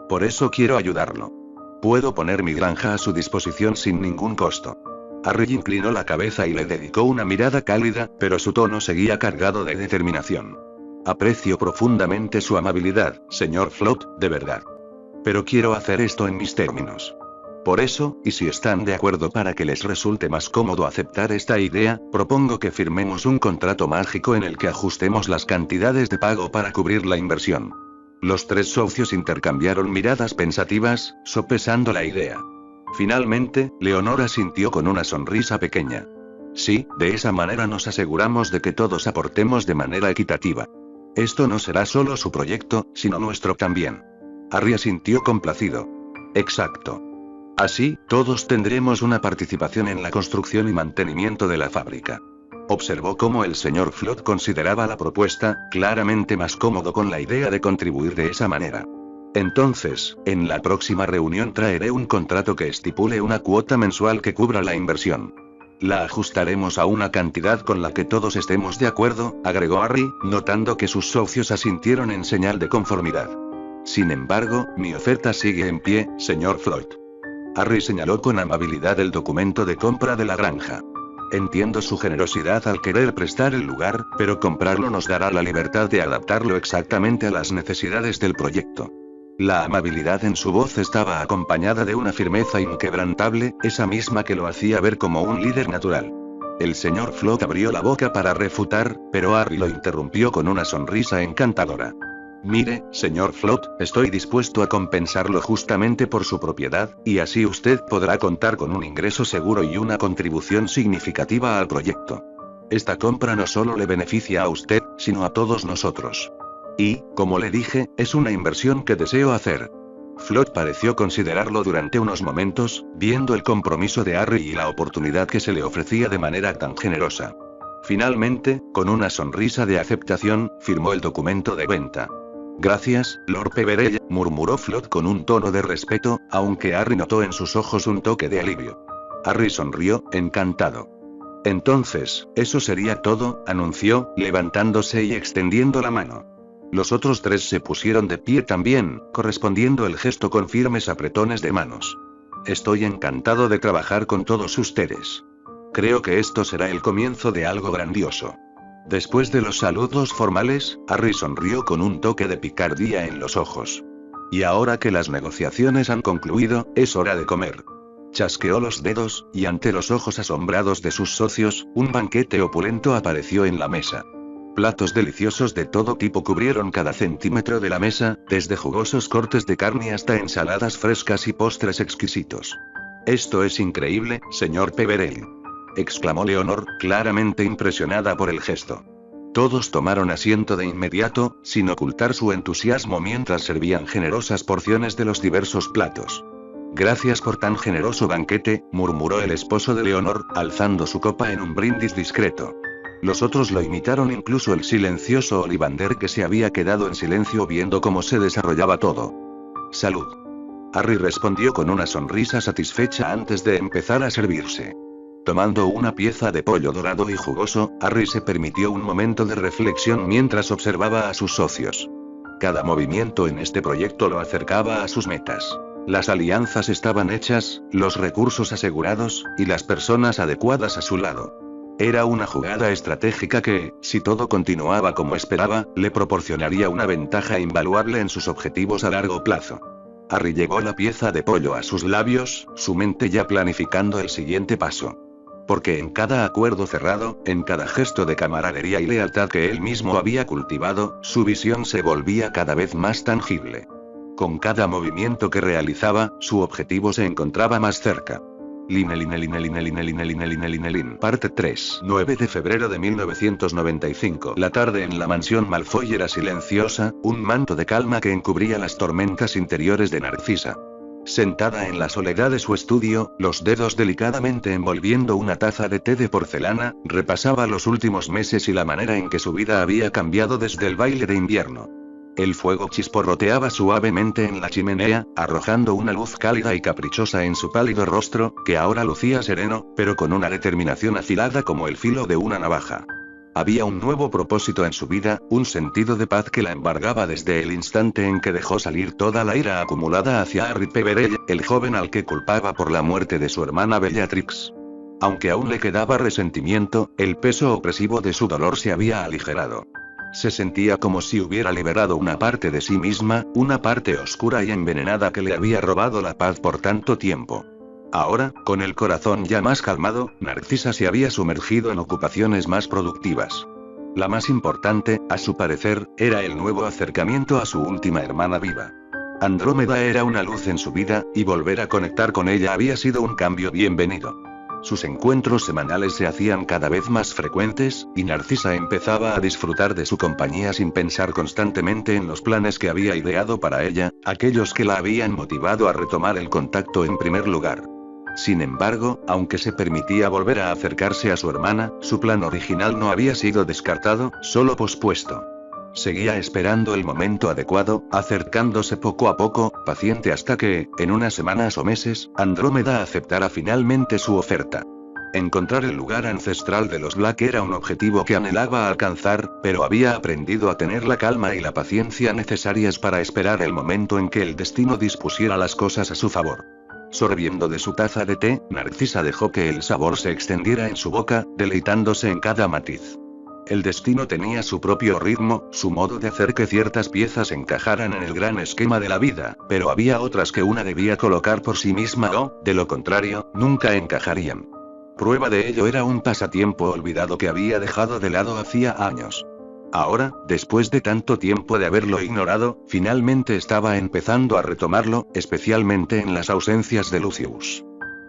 Por eso quiero ayudarlo. Puedo poner mi granja a su disposición sin ningún costo. Harry inclinó la cabeza y le dedicó una mirada cálida, pero su tono seguía cargado de determinación. Aprecio profundamente su amabilidad, señor Flood, de verdad. Pero quiero hacer esto en mis términos. Por eso, y si están de acuerdo para que les resulte más cómodo aceptar esta idea, propongo que firmemos un contrato mágico en el que ajustemos las cantidades de pago para cubrir la inversión. Los tres socios intercambiaron miradas pensativas, sopesando la idea. Finalmente, Leonor asintió con una sonrisa pequeña. Sí, de esa manera nos aseguramos de que todos aportemos de manera equitativa. Esto no será solo su proyecto, sino nuestro también. Harry asintió complacido. Exacto. Así, todos tendremos una participación en la construcción y mantenimiento de la fábrica. Observó cómo el señor Flood consideraba la propuesta, claramente más cómodo con la idea de contribuir de esa manera. Entonces, en la próxima reunión traeré un contrato que estipule una cuota mensual que cubra la inversión. La ajustaremos a una cantidad con la que todos estemos de acuerdo, agregó Harry, notando que sus socios asintieron en señal de conformidad. Sin embargo, mi oferta sigue en pie, señor Floyd. Harry señaló con amabilidad el documento de compra de la granja. Entiendo su generosidad al querer prestar el lugar, pero comprarlo nos dará la libertad de adaptarlo exactamente a las necesidades del proyecto. La amabilidad en su voz estaba acompañada de una firmeza inquebrantable, esa misma que lo hacía ver como un líder natural. El señor Flood abrió la boca para refutar, pero Harry lo interrumpió con una sonrisa encantadora. Mire, señor Flood, estoy dispuesto a compensarlo justamente por su propiedad, y así usted podrá contar con un ingreso seguro y una contribución significativa al proyecto. Esta compra no solo le beneficia a usted, sino a todos nosotros. Y, como le dije, es una inversión que deseo hacer. Flood pareció considerarlo durante unos momentos, viendo el compromiso de Harry y la oportunidad que se le ofrecía de manera tan generosa. Finalmente, con una sonrisa de aceptación, firmó el documento de venta. Gracias, Lord Peverell, murmuró Flood con un tono de respeto, aunque Harry notó en sus ojos un toque de alivio. Harry sonrió, encantado. Entonces, eso sería todo, anunció, levantándose y extendiendo la mano. Los otros tres se pusieron de pie también, correspondiendo el gesto con firmes apretones de manos. Estoy encantado de trabajar con todos ustedes. Creo que esto será el comienzo de algo grandioso. Después de los saludos formales, Harry sonrió con un toque de picardía en los ojos. Y ahora que las negociaciones han concluido, es hora de comer. Chasqueó los dedos, y ante los ojos asombrados de sus socios, un banquete opulento apareció en la mesa. Platos deliciosos de todo tipo cubrieron cada centímetro de la mesa, desde jugosos cortes de carne hasta ensaladas frescas y postres exquisitos. «Esto es increíble, señor Peverell», exclamó Leonor, claramente impresionada por el gesto. Todos tomaron asiento de inmediato, sin ocultar su entusiasmo mientras servían generosas porciones de los diversos platos. «Gracias por tan generoso banquete», murmuró el esposo de Leonor, alzando su copa en un brindis discreto. Los otros lo imitaron, incluso el silencioso Ollivander, que se había quedado en silencio viendo cómo se desarrollaba todo. «Salud». Harry respondió con una sonrisa satisfecha antes de empezar a servirse. Tomando una pieza de pollo dorado y jugoso, Harry se permitió un momento de reflexión mientras observaba a sus socios. Cada movimiento en este proyecto lo acercaba a sus metas. Las alianzas estaban hechas, los recursos asegurados, y las personas adecuadas a su lado. Era una jugada estratégica que, si todo continuaba como esperaba, le proporcionaría una ventaja invaluable en sus objetivos a largo plazo. Harry llevó la pieza de pollo a sus labios, su mente ya planificando el siguiente paso. Porque en cada acuerdo cerrado, en cada gesto de camaradería y lealtad que él mismo había cultivado, su visión se volvía cada vez más tangible. Con cada movimiento que realizaba, su objetivo se encontraba más cerca. Parte 3. 9 de febrero de 1995. La tarde en la mansión Malfoy era silenciosa, un manto de calma que encubría las tormentas interiores de Narcisa. Sentada en la soledad de su estudio, los dedos delicadamente envolviendo una taza de té de porcelana, repasaba los últimos meses y la manera en que su vida había cambiado desde el baile de invierno. El fuego chisporroteaba suavemente en la chimenea, arrojando una luz cálida y caprichosa en su pálido rostro, que ahora lucía sereno, pero con una determinación afilada como el filo de una navaja. Había un nuevo propósito en su vida, un sentido de paz que la embargaba desde el instante en que dejó salir toda la ira acumulada hacia Harry Peverell, el joven al que culpaba por la muerte de su hermana Bellatrix. Aunque aún le quedaba resentimiento, el peso opresivo de su dolor se había aligerado. Se sentía como si hubiera liberado una parte de sí misma, una parte oscura y envenenada que le había robado la paz por tanto tiempo. Ahora, con el corazón ya más calmado, Narcisa se había sumergido en ocupaciones más productivas. La más importante, a su parecer, era el nuevo acercamiento a su última hermana viva. Andrómeda era una luz en su vida, y volver a conectar con ella había sido un cambio bienvenido. Sus encuentros semanales se hacían cada vez más frecuentes, y Narcisa empezaba a disfrutar de su compañía sin pensar constantemente en los planes que había ideado para ella, aquellos que la habían motivado a retomar el contacto en primer lugar. Sin embargo, aunque se permitía volver a acercarse a su hermana, su plan original no había sido descartado, solo pospuesto. Seguía esperando el momento adecuado, acercándose poco a poco, paciente hasta que, en unas semanas o meses, Andrómeda aceptara finalmente su oferta. Encontrar el lugar ancestral de los Black era un objetivo que anhelaba alcanzar, pero había aprendido a tener la calma y la paciencia necesarias para esperar el momento en que el destino dispusiera las cosas a su favor. Sorbiendo de su taza de té, Narcisa dejó que el sabor se extendiera en su boca, deleitándose en cada matiz. El destino tenía su propio ritmo, su modo de hacer que ciertas piezas encajaran en el gran esquema de la vida, pero había otras que una debía colocar por sí misma o, de lo contrario, nunca encajarían. Prueba de ello era un pasatiempo olvidado que había dejado de lado hacía años. Ahora, después de tanto tiempo de haberlo ignorado, finalmente estaba empezando a retomarlo, especialmente en las ausencias de Lucius.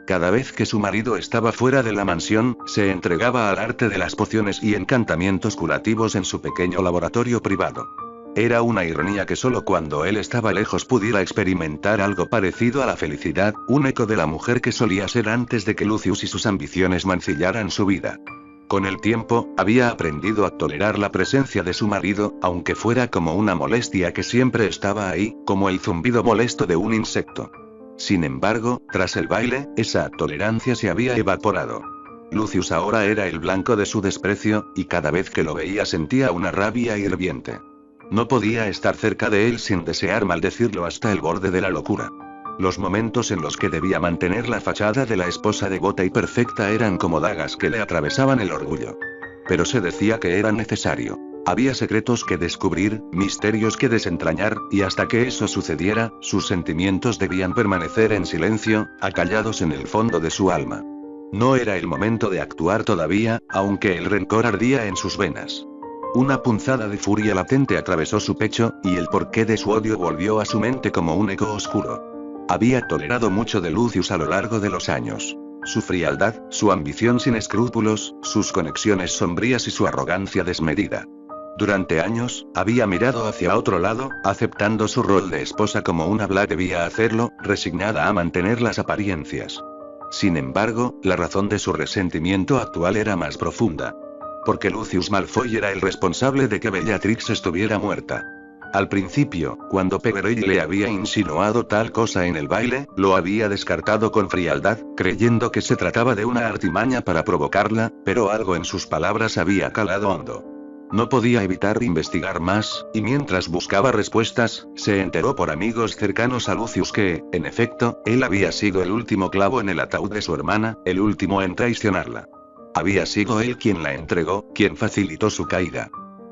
Cada vez que su marido estaba fuera de la mansión, se entregaba al arte de las pociones y encantamientos curativos en su pequeño laboratorio privado. Era una ironía que solo cuando él estaba lejos pudiera experimentar algo parecido a la felicidad, un eco de la mujer que solía ser antes de que Lucius y sus ambiciones mancillaran su vida. Con el tiempo, había aprendido a tolerar la presencia de su marido, aunque fuera como una molestia que siempre estaba ahí, como el zumbido molesto de un insecto. Sin embargo, tras el baile, esa tolerancia se había evaporado. Lucius ahora era el blanco de su desprecio, y cada vez que lo veía sentía una rabia hirviente. No podía estar cerca de él sin desear maldecirlo hasta el borde de la locura. Los momentos en los que debía mantener la fachada de la esposa devota y perfecta eran como dagas que le atravesaban el orgullo. Pero se decía que era necesario. Había secretos que descubrir, misterios que desentrañar, y hasta que eso sucediera, sus sentimientos debían permanecer en silencio, acallados en el fondo de su alma. No era el momento de actuar todavía, aunque el rencor ardía en sus venas. Una punzada de furia latente atravesó su pecho, y el porqué de su odio volvió a su mente como un eco oscuro. Había tolerado mucho de Lucius a lo largo de los años. Su frialdad, su ambición sin escrúpulos, sus conexiones sombrías y su arrogancia desmedida. Durante años, había mirado hacia otro lado, aceptando su rol de esposa como una Black debía hacerlo, resignada a mantener las apariencias. Sin embargo, la razón de su resentimiento actual era más profunda. Porque Lucius Malfoy era el responsable de que Bellatrix estuviera muerta. Al principio, cuando Peverell le había insinuado tal cosa en el baile, lo había descartado con frialdad, creyendo que se trataba de una artimaña para provocarla, pero algo en sus palabras había calado hondo. No podía evitar investigar más, y mientras buscaba respuestas, se enteró por amigos cercanos a Lucius que, en efecto, él había sido el último clavo en el ataúd de su hermana, el último en traicionarla. Había sido él quien la entregó, quien facilitó su caída.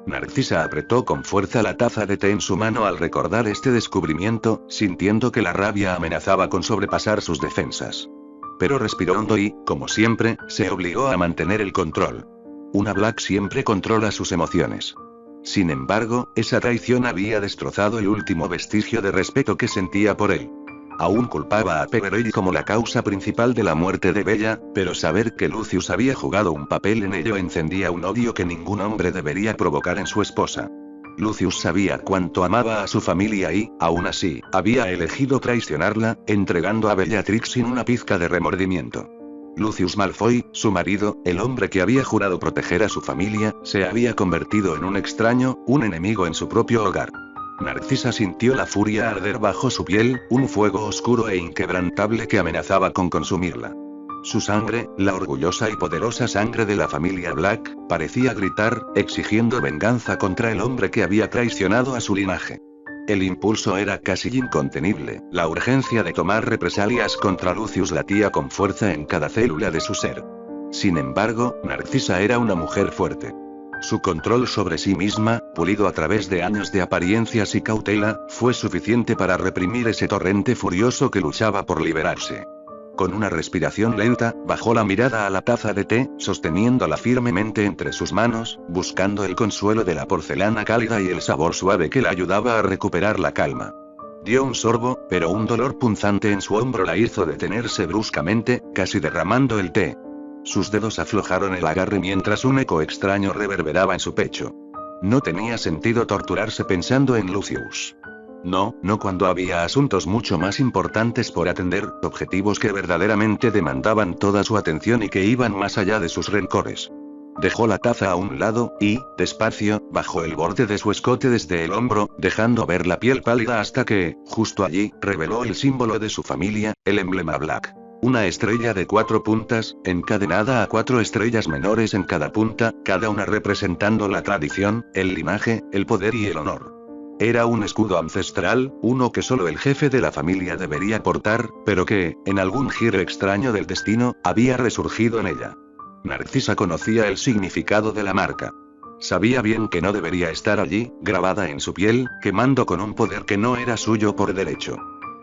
Narcisa apretó con fuerza la taza de té en su mano al recordar este descubrimiento, sintiendo que la rabia amenazaba con sobrepasar sus defensas. Pero respiró hondo y, como siempre, se obligó a mantener el control. Una Black siempre controla sus emociones. Sin embargo, esa traición había destrozado el último vestigio de respeto que sentía por él. Aún culpaba a Peverell como la causa principal de la muerte de Bella, pero saber que Lucius había jugado un papel en ello encendía un odio que ningún hombre debería provocar en su esposa. Lucius sabía cuánto amaba a su familia y, aún así, había elegido traicionarla, entregando a Bellatrix sin una pizca de remordimiento. Lucius Malfoy, su marido, el hombre que había jurado proteger a su familia, se había convertido en un extraño, un enemigo en su propio hogar. Narcisa sintió la furia arder bajo su piel, un fuego oscuro e inquebrantable que amenazaba con consumirla. Su sangre, la orgullosa y poderosa sangre de la familia Black, parecía gritar, exigiendo venganza contra el hombre que había traicionado a su linaje. El impulso era casi incontenible, la urgencia de tomar represalias contra Lucius latía con fuerza en cada célula de su ser. Sin embargo, Narcisa era una mujer fuerte. Su control sobre sí misma, pulido a través de años de apariencias y cautela, fue suficiente para reprimir ese torrente furioso que luchaba por liberarse. Con una respiración lenta, bajó la mirada a la taza de té, sosteniéndola firmemente entre sus manos, buscando el consuelo de la porcelana cálida y el sabor suave que la ayudaba a recuperar la calma. Dio un sorbo, pero un dolor punzante en su hombro la hizo detenerse bruscamente, casi derramando el té. Sus dedos aflojaron el agarre mientras un eco extraño reverberaba en su pecho. No tenía sentido torturarse pensando en Lucius. No cuando había asuntos mucho más importantes por atender, objetivos que verdaderamente demandaban toda su atención y que iban más allá de sus rencores. Dejó la taza a un lado, y, despacio, bajó el borde de su escote desde el hombro, dejando ver la piel pálida hasta que, justo allí, reveló el símbolo de su familia, el emblema Black. Una estrella de 4 puntas, encadenada a 4 estrellas menores en cada punta, cada una representando la tradición, el linaje, el poder y el honor. Era un escudo ancestral, uno que solo el jefe de la familia debería portar, pero que, en algún giro extraño del destino, había resurgido en ella. Narcisa conocía el significado de la marca. Sabía bien que no debería estar allí, grabada en su piel, quemando con un poder que no era suyo por derecho.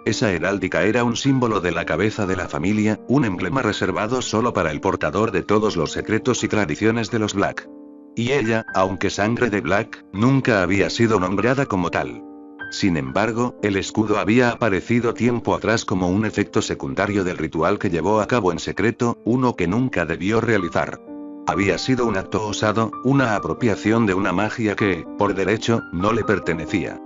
Esa heráldica era un símbolo de la cabeza de la familia, un emblema reservado solo para el portador de todos los secretos y tradiciones de los Black. Y ella, aunque sangre de Black, nunca había sido nombrada como tal. Sin embargo, el escudo había aparecido tiempo atrás como un efecto secundario del ritual que llevó a cabo en secreto, uno que nunca debió realizar. Había sido un acto osado, una apropiación de una magia que, por derecho, no le pertenecía.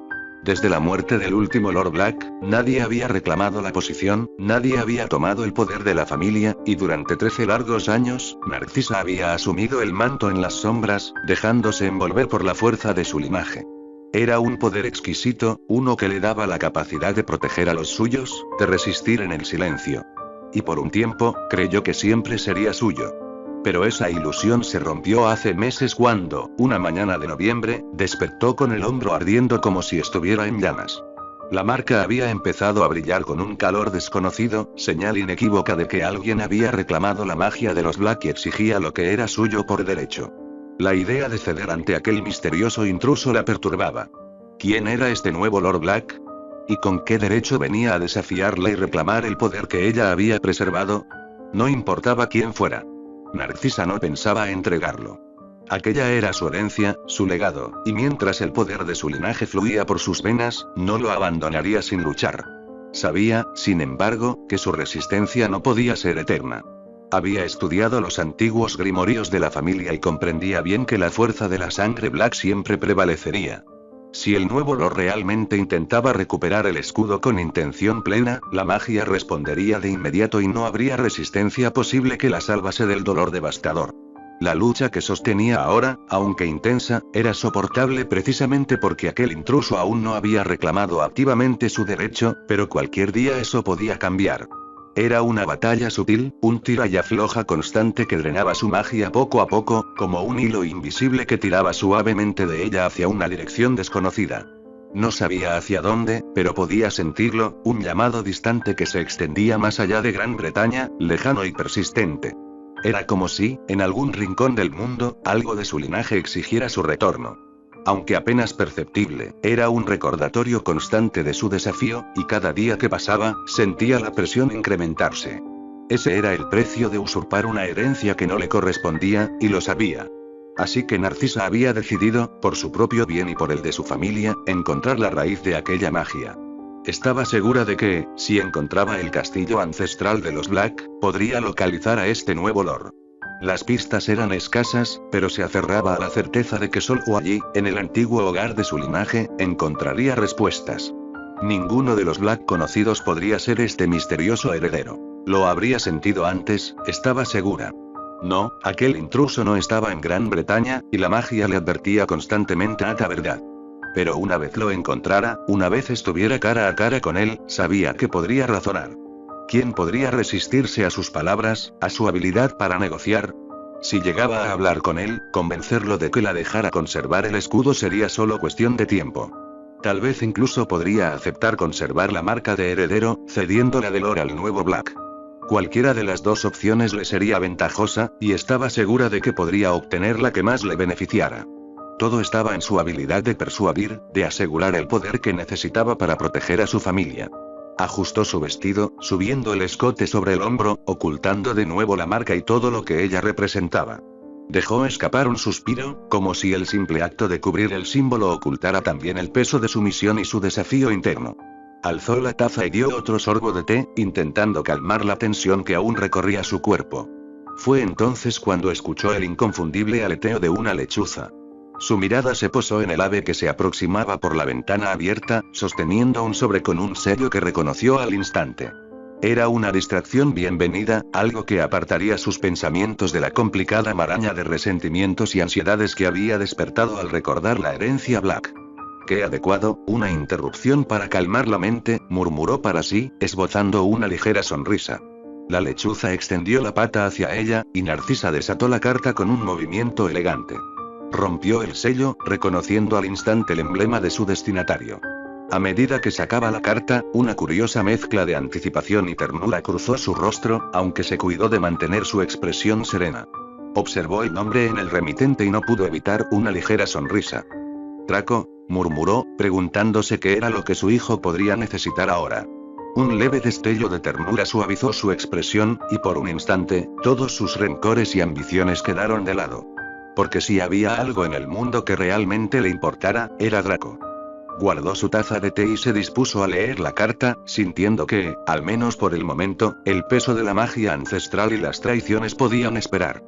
Desde la muerte del último Lord Black, nadie había reclamado la posición, nadie había tomado el poder de la familia, y durante 13 largos años, Narcisa había asumido el manto en las sombras, dejándose envolver por la fuerza de su linaje. Era un poder exquisito, uno que le daba la capacidad de proteger a los suyos, de resistir en el silencio. Y por un tiempo, creyó que siempre sería suyo. Pero esa ilusión se rompió hace meses cuando, una mañana de noviembre, despertó con el hombro ardiendo como si estuviera en llamas. La marca había empezado a brillar con un calor desconocido, señal inequívoca de que alguien había reclamado la magia de los Black y exigía lo que era suyo por derecho. La idea de ceder ante aquel misterioso intruso la perturbaba. ¿Quién era este nuevo Lord Black? ¿Y con qué derecho venía a desafiarla y reclamar el poder que ella había preservado? No importaba quién fuera. Narcisa no pensaba entregarlo. Aquella era su herencia, su legado, y mientras el poder de su linaje fluía por sus venas, no lo abandonaría sin luchar. Sabía, sin embargo, que su resistencia no podía ser eterna. Había estudiado los antiguos grimorios de la familia y comprendía bien que la fuerza de la sangre Black siempre prevalecería. Si el nuevo Lord realmente intentaba recuperar el escudo con intención plena, la magia respondería de inmediato y no habría resistencia posible que la salvase del dolor devastador. La lucha que sostenía ahora, aunque intensa, era soportable precisamente porque aquel intruso aún no había reclamado activamente su derecho, pero cualquier día eso podía cambiar. Era una batalla sutil, un tira y afloja constante que drenaba su magia poco a poco, como un hilo invisible que tiraba suavemente de ella hacia una dirección desconocida. No sabía hacia dónde, pero podía sentirlo, un llamado distante que se extendía más allá de Gran Bretaña, lejano y persistente. Era como si, en algún rincón del mundo, algo de su linaje exigiera su retorno. Aunque apenas perceptible, era un recordatorio constante de su desafío, y cada día que pasaba, sentía la presión incrementarse. Ese era el precio de usurpar una herencia que no le correspondía, y lo sabía. Así que Narcisa había decidido, por su propio bien y por el de su familia, encontrar la raíz de aquella magia. Estaba segura de que, si encontraba el castillo ancestral de los Black, podría localizar a este nuevo Lord. Las pistas eran escasas, pero se aferraba a la certeza de que solo allí, en el antiguo hogar de su linaje, encontraría respuestas. Ninguno de los Black conocidos podría ser este misterioso heredero. Lo habría sentido antes, estaba segura. No, aquel intruso no estaba en Gran Bretaña, y la magia le advertía constantemente a la verdad. Pero una vez lo encontrara, una vez estuviera cara a cara con él, sabía que podría razonar. ¿Quién podría resistirse a sus palabras, a su habilidad para negociar? Si llegaba a hablar con él, convencerlo de que la dejara conservar el escudo sería solo cuestión de tiempo. Tal vez incluso podría aceptar conservar la marca de heredero, cediendo la de Lord al nuevo Black. Cualquiera de las dos opciones le sería ventajosa, y estaba segura de que podría obtener la que más le beneficiara. Todo estaba en su habilidad de persuadir, de asegurar el poder que necesitaba para proteger a su familia. Ajustó su vestido, subiendo el escote sobre el hombro, ocultando de nuevo la marca y todo lo que ella representaba. Dejó escapar un suspiro, como si el simple acto de cubrir el símbolo ocultara también el peso de su misión y su desafío interno. Alzó la taza y dio otro sorbo de té, intentando calmar la tensión que aún recorría su cuerpo. Fue entonces cuando escuchó el inconfundible aleteo de una lechuza. Su mirada se posó en el ave que se aproximaba por la ventana abierta, sosteniendo un sobre con un sello que reconoció al instante. Era una distracción bienvenida, algo que apartaría sus pensamientos de la complicada maraña de resentimientos y ansiedades que había despertado al recordar la herencia Black. ¡Qué adecuado! Una interrupción para calmar la mente, murmuró para sí, esbozando una ligera sonrisa. La lechuza extendió la pata hacia ella, y Narcisa desató la carta con un movimiento elegante. Rompió el sello, reconociendo al instante el emblema de su destinatario. A medida que sacaba la carta, una curiosa mezcla de anticipación y ternura cruzó su rostro, aunque se cuidó de mantener su expresión serena. Observó el nombre en el remitente y no pudo evitar una ligera sonrisa. Draco, murmuró, preguntándose qué era lo que su hijo podría necesitar ahora. Un leve destello de ternura suavizó su expresión, y por un instante, todos sus rencores y ambiciones quedaron de lado. Porque si había algo en el mundo que realmente le importara, era Draco. Guardó su taza de té y se dispuso a leer la carta, sintiendo que, al menos por el momento, el peso de la magia ancestral y las traiciones podían esperar.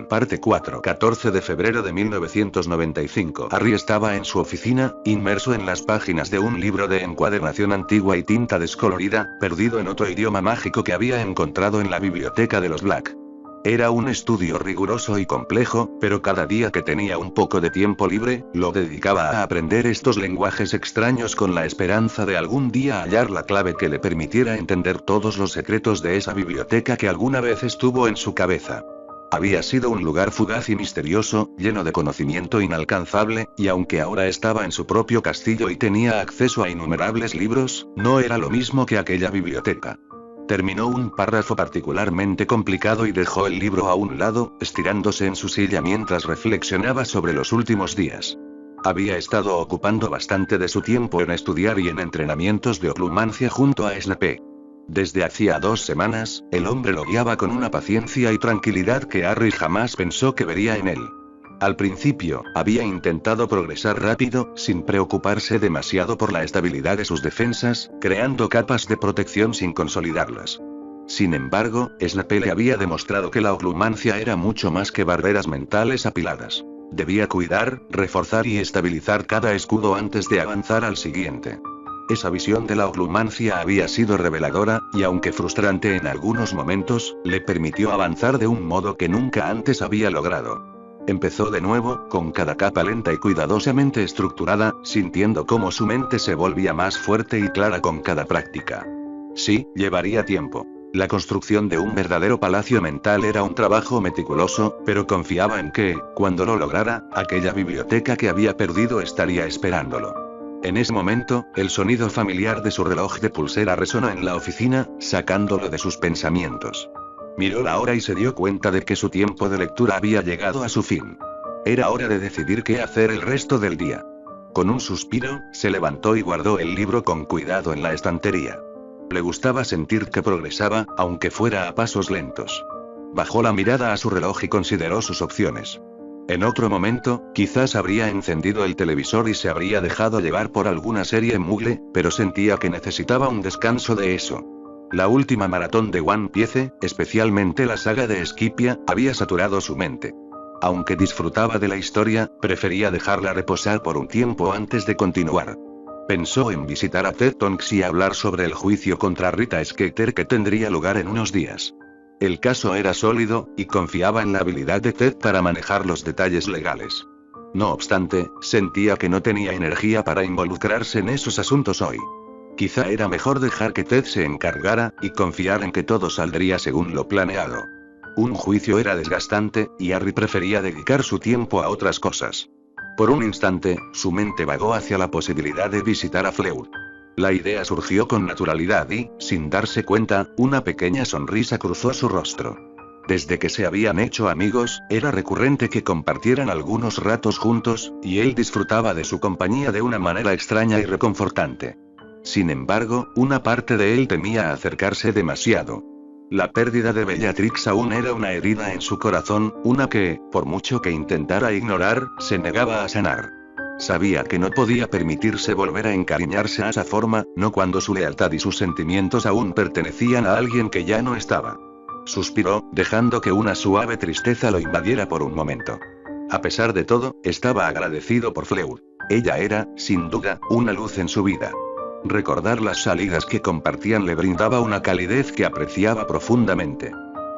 Parte 4. 14 de febrero de 1995. Harry estaba en su oficina, inmerso en las páginas de un libro de encuadernación antigua y tinta descolorida, perdido en otro idioma mágico que había encontrado en la biblioteca de los Black. Era un estudio riguroso y complejo, pero cada día que tenía un poco de tiempo libre, lo dedicaba a aprender estos lenguajes extraños con la esperanza de algún día hallar la clave que le permitiera entender todos los secretos de esa biblioteca que alguna vez estuvo en su cabeza. Había sido un lugar fugaz y misterioso, lleno de conocimiento inalcanzable, y aunque ahora estaba en su propio castillo y tenía acceso a innumerables libros, no era lo mismo que aquella biblioteca. Terminó un párrafo particularmente complicado y dejó el libro a un lado, estirándose en su silla mientras reflexionaba sobre los últimos días. Había estado ocupando bastante de su tiempo en estudiar y en entrenamientos de oclumancia junto a Snape. Desde hacía 2 semanas, el hombre lo guiaba con una paciencia y tranquilidad que Harry jamás pensó que vería en él. Al principio, había intentado progresar rápido, sin preocuparse demasiado por la estabilidad de sus defensas, creando capas de protección sin consolidarlas. Sin embargo, Snape le había demostrado que la oclumancia era mucho más que barreras mentales apiladas. Debía cuidar, reforzar y estabilizar cada escudo antes de avanzar al siguiente. Esa visión de la oclumancia había sido reveladora, y aunque frustrante en algunos momentos, le permitió avanzar de un modo que nunca antes había logrado. Empezó de nuevo, con cada capa lenta y cuidadosamente estructurada, sintiendo cómo su mente se volvía más fuerte y clara con cada práctica. Sí, llevaría tiempo. La construcción de un verdadero palacio mental era un trabajo meticuloso, pero confiaba en que, cuando lo lograra, aquella biblioteca que había perdido estaría esperándolo. En ese momento, el sonido familiar de su reloj de pulsera resonó en la oficina, sacándolo de sus pensamientos. Miró la hora y se dio cuenta de que su tiempo de lectura había llegado a su fin. Era hora de decidir qué hacer el resto del día. Con un suspiro, se levantó y guardó el libro con cuidado en la estantería. Le gustaba sentir que progresaba, aunque fuera a pasos lentos. Bajó la mirada a su reloj y consideró sus opciones. En otro momento, quizás habría encendido el televisor y se habría dejado llevar por alguna serie mugle, pero sentía que necesitaba un descanso de eso. La última maratón de One Piece, especialmente la saga de Esquipia, había saturado su mente. Aunque disfrutaba de la historia, prefería dejarla reposar por un tiempo antes de continuar. Pensó en visitar a Ted Tonks y hablar sobre el juicio contra Rita Skeeter que tendría lugar en unos días. El caso era sólido, y confiaba en la habilidad de Ted para manejar los detalles legales. No obstante, sentía que no tenía energía para involucrarse en esos asuntos hoy. Quizá era mejor dejar que Ted se encargara, y confiar en que todo saldría según lo planeado. Un juicio era desgastante, y Harry prefería dedicar su tiempo a otras cosas. Por un instante, su mente vagó hacia la posibilidad de visitar a Fleur. La idea surgió con naturalidad y, sin darse cuenta, una pequeña sonrisa cruzó su rostro. Desde que se habían hecho amigos, era recurrente que compartieran algunos ratos juntos, y él disfrutaba de su compañía de una manera extraña y reconfortante. Sin embargo, una parte de él temía acercarse demasiado. La pérdida de Bellatrix aún era una herida en su corazón, una que, por mucho que intentara ignorar, se negaba a sanar. Sabía que no podía permitirse volver a encariñarse a esa forma, no cuando su lealtad y sus sentimientos aún pertenecían a alguien que ya no estaba. Suspiró, dejando que una suave tristeza lo invadiera por un momento. A pesar de todo, estaba agradecido por Fleur. Ella era, sin duda, una luz en su vida. Recordar las salidas que compartían le brindaba una calidez que apreciaba profundamente.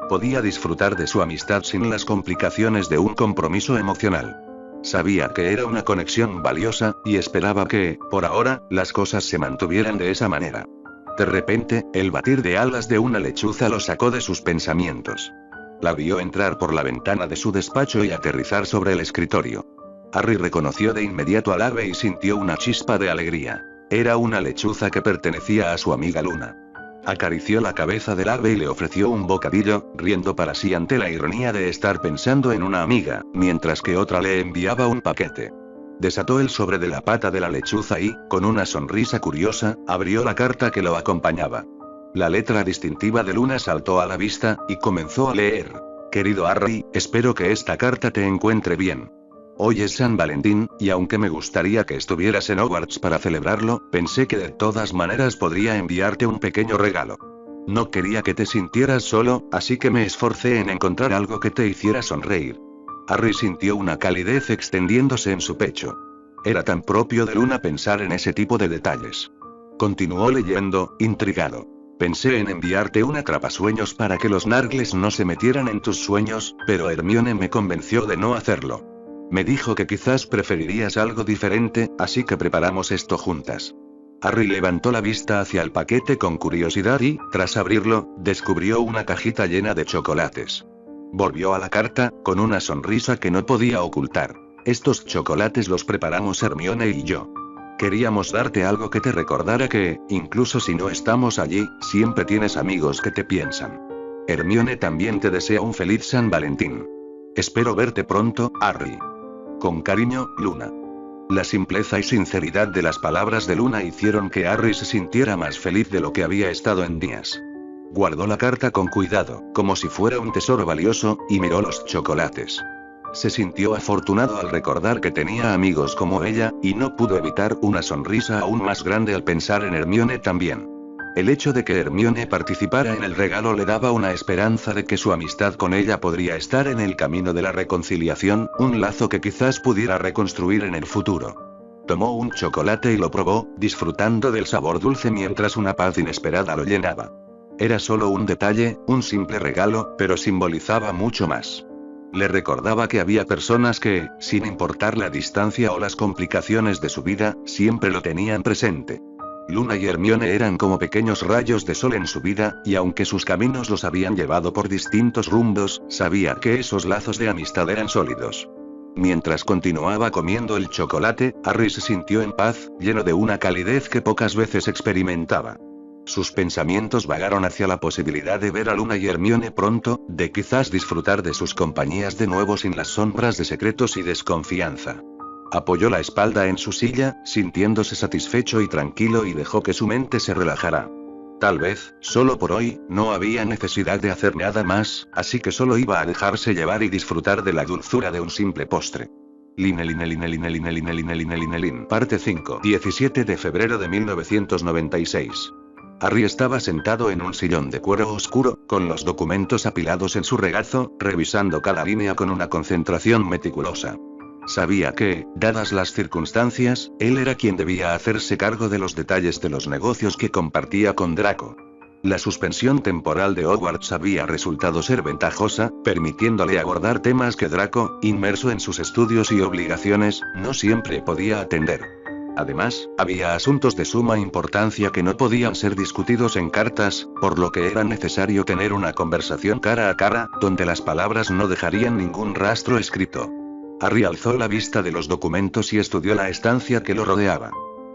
Podía disfrutar de su amistad sin las complicaciones de un compromiso emocional. Sabía que era una conexión valiosa, y esperaba que, por ahora, las cosas se mantuvieran de esa manera. De repente, el batir de alas de una lechuza lo sacó de sus pensamientos. La vio entrar por la ventana de su despacho y aterrizar sobre el escritorio. Harry reconoció de inmediato al ave y sintió una chispa de alegría. Era una lechuza que pertenecía a su amiga Luna. Acarició la cabeza del ave y le ofreció un bocadillo, riendo para sí ante la ironía de estar pensando en una amiga, mientras que otra le enviaba un paquete. Desató el sobre de la pata de la lechuza y, con una sonrisa curiosa, abrió la carta que lo acompañaba. La letra distintiva de Luna saltó a la vista, y comenzó a leer. Querido Harry, espero que esta carta te encuentre bien. Hoy es San Valentín, y aunque me gustaría que estuvieras en Hogwarts para celebrarlo, pensé que de todas maneras podría enviarte un pequeño regalo. No quería que te sintieras solo, así que me esforcé en encontrar algo que te hiciera sonreír. Harry sintió una calidez extendiéndose en su pecho. Era tan propio de Luna pensar en ese tipo de detalles. Continuó leyendo, intrigado. Pensé en enviarte un atrapasueños para que los nargles no se metieran en tus sueños, pero Hermione me convenció de no hacerlo. Me dijo que quizás preferirías algo diferente, así que preparamos esto juntas. Harry levantó la vista hacia el paquete con curiosidad y, tras abrirlo, descubrió una cajita llena de chocolates. Volvió a la carta, con una sonrisa que no podía ocultar. Estos chocolates los preparamos Hermione y yo. Queríamos darte algo que te recordara que, incluso si no estamos allí, siempre tienes amigos que te piensan. Hermione también te desea un feliz San Valentín. Espero verte pronto, Harry. Con cariño, Luna. La simpleza y sinceridad de las palabras de Luna hicieron que Harry se sintiera más feliz de lo que había estado en días. Guardó la carta con cuidado, como si fuera un tesoro valioso, y miró los chocolates. Se sintió afortunado al recordar que tenía amigos como ella, y no pudo evitar una sonrisa aún más grande al pensar en Hermione también. El hecho de que Hermione participara en el regalo le daba una esperanza de que su amistad con ella podría estar en el camino de la reconciliación, un lazo que quizás pudiera reconstruir en el futuro. Tomó un chocolate y lo probó, disfrutando del sabor dulce mientras una paz inesperada lo llenaba. Era solo un detalle, un simple regalo, pero simbolizaba mucho más. Le recordaba que había personas que, sin importar la distancia o las complicaciones de su vida, siempre lo tenían presente. Luna y Hermione eran como pequeños rayos de sol en su vida, y aunque sus caminos los habían llevado por distintos rumbos, sabía que esos lazos de amistad eran sólidos. Mientras continuaba comiendo el chocolate, Harry se sintió en paz, lleno de una calidez que pocas veces experimentaba. Sus pensamientos vagaron hacia la posibilidad de ver a Luna y Hermione pronto, de quizás disfrutar de sus compañías de nuevo sin las sombras de secretos y desconfianza. Apoyó la espalda en su silla, sintiéndose satisfecho y tranquilo, y dejó que su mente se relajara. Tal vez, solo por hoy, no había necesidad de hacer nada más, así que solo iba a dejarse llevar y disfrutar de la dulzura de un simple postre. Parte 5. 17 de febrero de 1996. Harry estaba sentado en un sillón de cuero oscuro, con los documentos apilados en su regazo, revisando cada línea con una concentración meticulosa. Sabía que, dadas las circunstancias, él era quien debía hacerse cargo de los detalles de los negocios que compartía con Draco. La suspensión temporal de Hogwarts había resultado ser ventajosa, permitiéndole abordar temas que Draco, inmerso en sus estudios y obligaciones, no siempre podía atender. Además, había asuntos de suma importancia que no podían ser discutidos en cartas, por lo que era necesario tener una conversación cara a cara, donde las palabras no dejarían ningún rastro escrito. Harry alzó la vista de los documentos y estudió la estancia que lo rodeaba.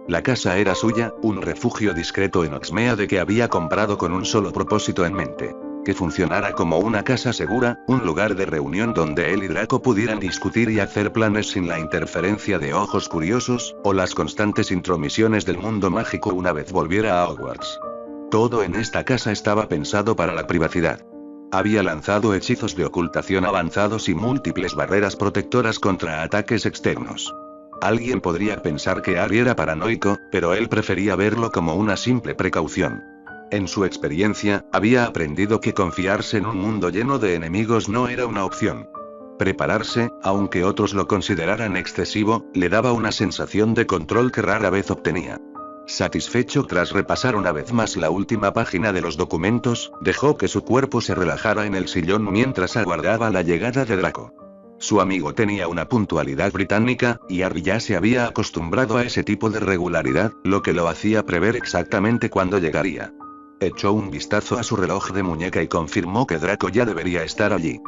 La casa era suya, un refugio discreto en Hogsmeade que había comprado con un solo propósito en mente: que funcionara como una casa segura, un lugar de reunión donde él y Draco pudieran discutir y hacer planes sin la interferencia de ojos curiosos, o las constantes intromisiones del mundo mágico una vez volviera a Hogwarts. Todo en esta casa estaba pensado para la privacidad. Había lanzado hechizos de ocultación avanzados y múltiples barreras protectoras contra ataques externos. Alguien podría pensar que Harry era paranoico, pero él prefería verlo como una simple precaución. En su experiencia, había aprendido que confiarse en un mundo lleno de enemigos no era una opción. Prepararse, aunque otros lo consideraran excesivo, le daba una sensación de control que rara vez obtenía. Satisfecho tras repasar una vez más la última página de los documentos, dejó que su cuerpo se relajara en el sillón mientras aguardaba la llegada de Draco. Su amigo tenía una puntualidad británica, y Harry ya se había acostumbrado a ese tipo de regularidad, lo que lo hacía prever exactamente cuándo llegaría. Echó un vistazo a su reloj de muñeca y confirmó que Draco ya debería estar allí.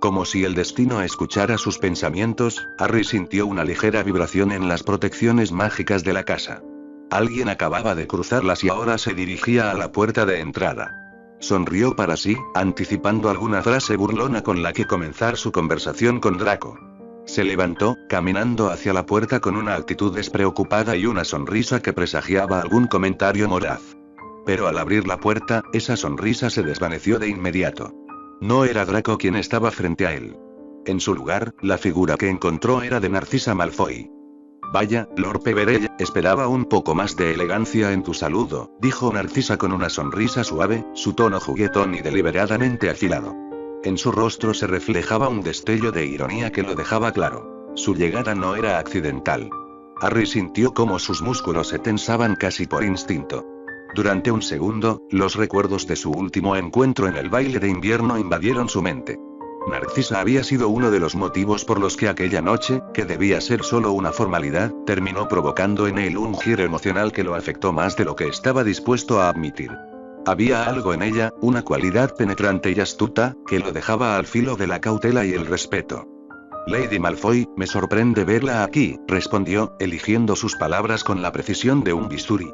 Como si el destino escuchara sus pensamientos, Harry sintió una ligera vibración en las protecciones mágicas de la casa. Alguien acababa de cruzarlas y ahora se dirigía a la puerta de entrada. Sonrió para sí, anticipando alguna frase burlona con la que comenzar su conversación con Draco. Se levantó, caminando hacia la puerta con una actitud despreocupada y una sonrisa que presagiaba algún comentario mordaz. Pero al abrir la puerta, esa sonrisa se desvaneció de inmediato. No era Draco quien estaba frente a él. En su lugar, la figura que encontró era de Narcisa Malfoy. «Vaya, Lord Peverell, esperaba un poco más de elegancia en tu saludo», dijo Narcisa con una sonrisa suave, su tono juguetón y deliberadamente afilado. En su rostro se reflejaba un destello de ironía que lo dejaba claro. Su llegada no era accidental. Harry sintió cómo sus músculos se tensaban casi por instinto. Durante un segundo, los recuerdos de su último encuentro en el baile de invierno invadieron su mente. Narcisa había sido uno de los motivos por los que aquella noche, que debía ser solo una formalidad, terminó provocando en él un giro emocional que lo afectó más de lo que estaba dispuesto a admitir. Había algo en ella, una cualidad penetrante y astuta, que lo dejaba al filo de la cautela y el respeto. Lady Malfoy, me sorprende verla aquí, respondió, eligiendo sus palabras con la precisión de un bisturí.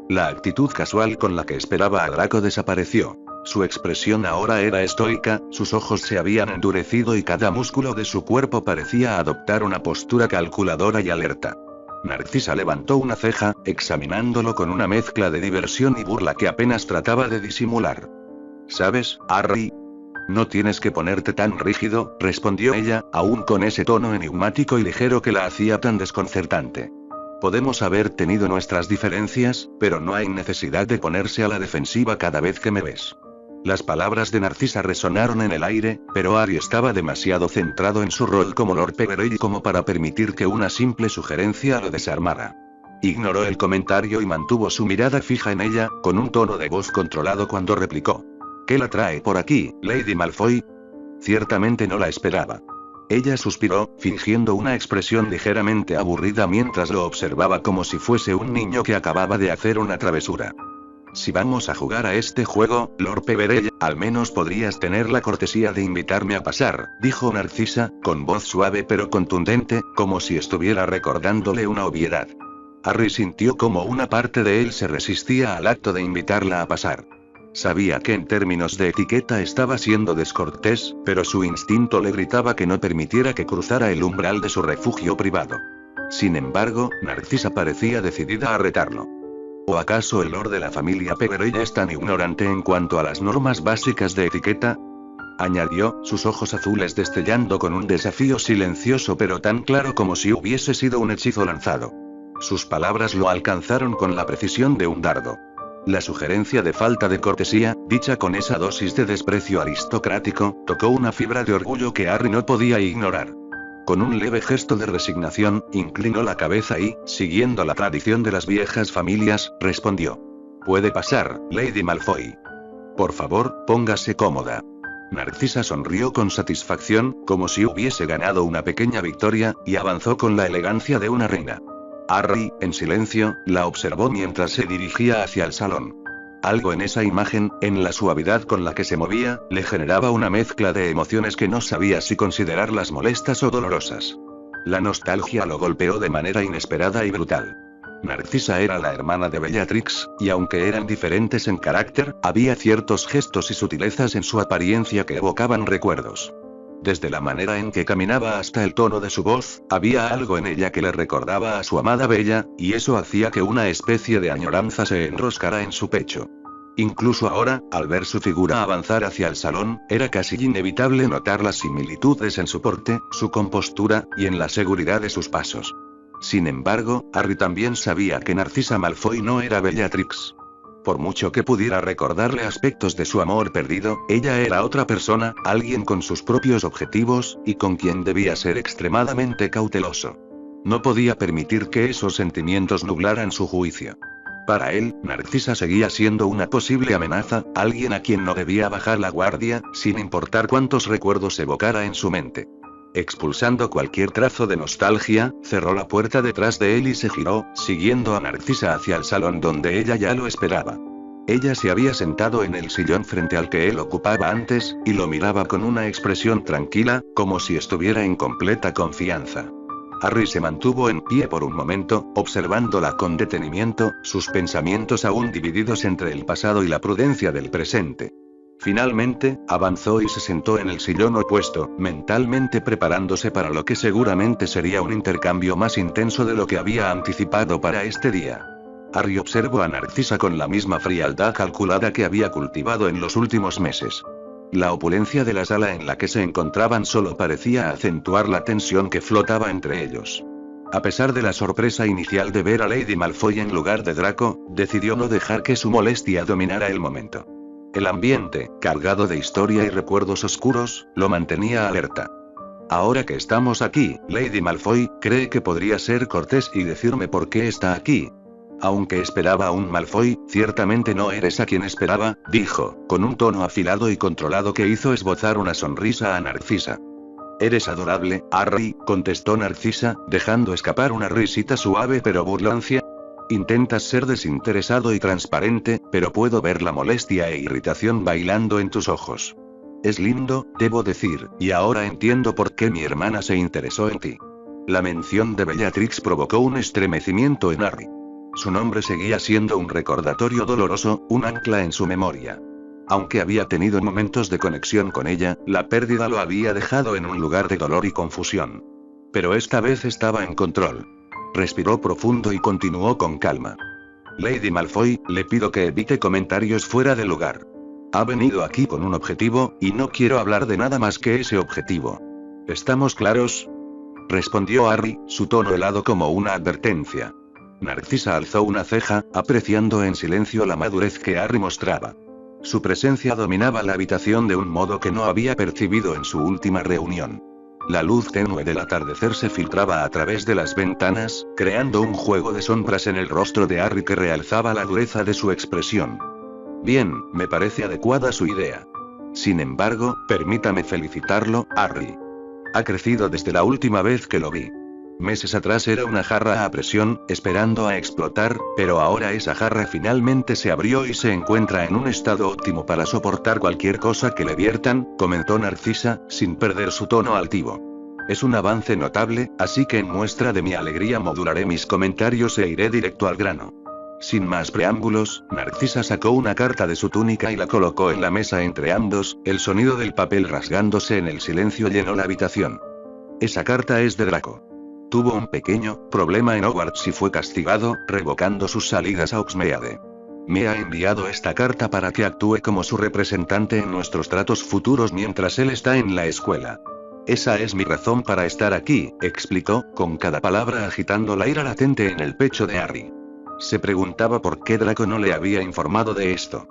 La actitud casual con la que esperaba a Draco desapareció. Su expresión ahora era estoica, sus ojos se habían endurecido y cada músculo de su cuerpo parecía adoptar una postura calculadora y alerta. Narcisa levantó una ceja, examinándolo con una mezcla de diversión y burla que apenas trataba de disimular. ¿Sabes, Harry? No tienes que ponerte tan rígido, respondió ella, aún con ese tono enigmático y ligero que la hacía tan desconcertante. Podemos haber tenido nuestras diferencias, pero no hay necesidad de ponerse a la defensiva cada vez que me ves. Las palabras de Narcisa resonaron en el aire, pero Harry estaba demasiado centrado en su rol como Lord Peverell como para permitir que una simple sugerencia lo desarmara. Ignoró el comentario y mantuvo su mirada fija en ella, con un tono de voz controlado cuando replicó. ¿Qué la trae por aquí, Lady Malfoy? Ciertamente no la esperaba. Ella suspiró, fingiendo una expresión ligeramente aburrida mientras lo observaba como si fuese un niño que acababa de hacer una travesura. Si vamos a jugar a este juego, Lord Peverell, al menos podrías tener la cortesía de invitarme a pasar, dijo Narcisa, con voz suave pero contundente, como si estuviera recordándole una obviedad. Harry sintió como una parte de él se resistía al acto de invitarla a pasar. Sabía que en términos de etiqueta estaba siendo descortés, pero su instinto le gritaba que no permitiera que cruzara el umbral de su refugio privado. Sin embargo, Narcisa parecía decidida a retarlo. ¿O acaso el Lord de la familia Peverell es tan ignorante en cuanto a las normas básicas de etiqueta? Añadió, sus ojos azules destellando con un desafío silencioso pero tan claro como si hubiese sido un hechizo lanzado. Sus palabras lo alcanzaron con la precisión de un dardo. La sugerencia de falta de cortesía, dicha con esa dosis de desprecio aristocrático, tocó una fibra de orgullo que Harry no podía ignorar. Con un leve gesto de resignación, inclinó la cabeza y, siguiendo la tradición de las viejas familias, respondió. Puede pasar, Lady Malfoy. Por favor, póngase cómoda. Narcisa sonrió con satisfacción, como si hubiese ganado una pequeña victoria, y avanzó con la elegancia de una reina. Harry, en silencio, la observó mientras se dirigía hacia el salón. Algo en esa imagen, en la suavidad con la que se movía, le generaba una mezcla de emociones que no sabía si considerarlas molestas o dolorosas. La nostalgia lo golpeó de manera inesperada y brutal. Narcisa era la hermana de Bellatrix, y aunque eran diferentes en carácter, había ciertos gestos y sutilezas en su apariencia que evocaban recuerdos. Desde la manera en que caminaba hasta el tono de su voz, había algo en ella que le recordaba a su amada Bella, y eso hacía que una especie de añoranza se enroscara en su pecho. Incluso ahora, al ver su figura avanzar hacia el salón, era casi inevitable notar las similitudes en su porte, su compostura, y en la seguridad de sus pasos. Sin embargo, Harry también sabía que Narcisa Malfoy no era Bellatrix. Por mucho que pudiera recordarle aspectos de su amor perdido, ella era otra persona, alguien con sus propios objetivos, y con quien debía ser extremadamente cauteloso. No podía permitir que esos sentimientos nublaran su juicio. Para él, Narcisa seguía siendo una posible amenaza, alguien a quien no debía bajar la guardia, sin importar cuántos recuerdos evocara en su mente. Expulsando cualquier trazo de nostalgia, cerró la puerta detrás de él y se giró, siguiendo a Narcisa hacia el salón donde ella ya lo esperaba. Ella se había sentado en el sillón frente al que él ocupaba antes, y lo miraba con una expresión tranquila, como si estuviera en completa confianza. Harry se mantuvo en pie por un momento, observándola con detenimiento, sus pensamientos aún divididos entre el pasado y la prudencia del presente. Finalmente, avanzó y se sentó en el sillón opuesto, mentalmente preparándose para lo que seguramente sería un intercambio más intenso de lo que había anticipado para este día. Harry observó a Narcisa con la misma frialdad calculada que había cultivado en los últimos meses. La opulencia de la sala en la que se encontraban solo parecía acentuar la tensión que flotaba entre ellos. A pesar de la sorpresa inicial de ver a Lady Malfoy en lugar de Draco, decidió no dejar que su molestia dominara el momento. El ambiente, cargado de historia y recuerdos oscuros, lo mantenía alerta. Ahora que estamos aquí, Lady Malfoy, ¿cree que podría ser cortés y decirme por qué está aquí? Aunque esperaba a un Malfoy, ciertamente no eres a quien esperaba, dijo, con un tono afilado y controlado que hizo esbozar una sonrisa a Narcisa. Eres adorable, Harry, contestó Narcisa, dejando escapar una risita suave pero burlancia. Intentas ser desinteresado y transparente, pero puedo ver la molestia e irritación bailando en tus ojos. Es lindo, debo decir, y ahora entiendo por qué mi hermana se interesó en ti. La mención de Bellatrix provocó un estremecimiento en Harry. Su nombre seguía siendo un recordatorio doloroso, un ancla en su memoria. Aunque había tenido momentos de conexión con ella, la pérdida lo había dejado en un lugar de dolor y confusión. Pero esta vez estaba en control. Respiró profundo y continuó con calma. Lady Malfoy, le pido que evite comentarios fuera de lugar. Ha venido aquí con un objetivo, y no quiero hablar de nada más que ese objetivo. ¿Estamos claros?, respondió Harry, su tono helado como una advertencia. Narcisa alzó una ceja, apreciando en silencio la madurez que Harry mostraba. Su presencia dominaba la habitación de un modo que no había percibido en su última reunión. La luz tenue del atardecer se filtraba a través de las ventanas, creando un juego de sombras en el rostro de Harry que realzaba la dureza de su expresión. Bien, me parece adecuada su idea. Sin embargo, permítame felicitarlo, Harry. Ha crecido desde la última vez que lo vi. Meses atrás era una jarra a presión, esperando a explotar, pero ahora esa jarra finalmente se abrió y se encuentra en un estado óptimo para soportar cualquier cosa que le viertan, comentó Narcisa, sin perder su tono altivo. Es un avance notable, así que en muestra de mi alegría modularé mis comentarios e iré directo al grano. Sin más preámbulos, Narcisa sacó una carta de su túnica y la colocó en la mesa entre ambos, el sonido del papel rasgándose en el silencio llenó la habitación. Esa carta es de Draco. Tuvo un pequeño problema en Hogwarts y fue castigado, revocando sus salidas a Hogsmeade. Me ha enviado esta carta para que actúe como su representante en nuestros tratos futuros mientras él está en la escuela. Esa es mi razón para estar aquí, explicó, con cada palabra agitando la ira latente en el pecho de Harry. Se preguntaba por qué Draco no le había informado de esto.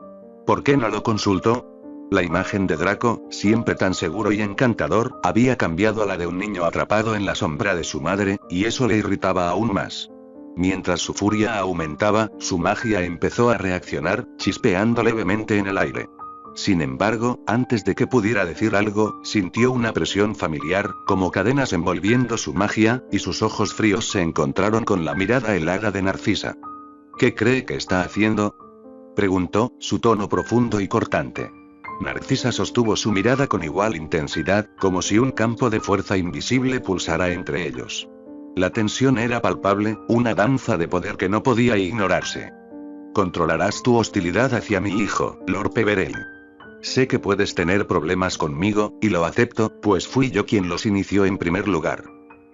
¿Por qué no lo consultó? La imagen de Draco, siempre tan seguro y encantador, había cambiado a la de un niño atrapado en la sombra de su madre, y eso le irritaba aún más. Mientras su furia aumentaba, su magia empezó a reaccionar, chispeando levemente en el aire. Sin embargo, antes de que pudiera decir algo, sintió una presión familiar, como cadenas envolviendo su magia, y sus ojos fríos se encontraron con la mirada helada de Narcisa. ¿Qué cree que está haciendo?, preguntó, su tono profundo y cortante. Narcisa sostuvo su mirada con igual intensidad, como si un campo de fuerza invisible pulsara entre ellos. La tensión era palpable, una danza de poder que no podía ignorarse. Controlarás tu hostilidad hacia mi hijo, Lord Peverell. Sé que puedes tener problemas conmigo, y lo acepto, pues fui yo quien los inició en primer lugar.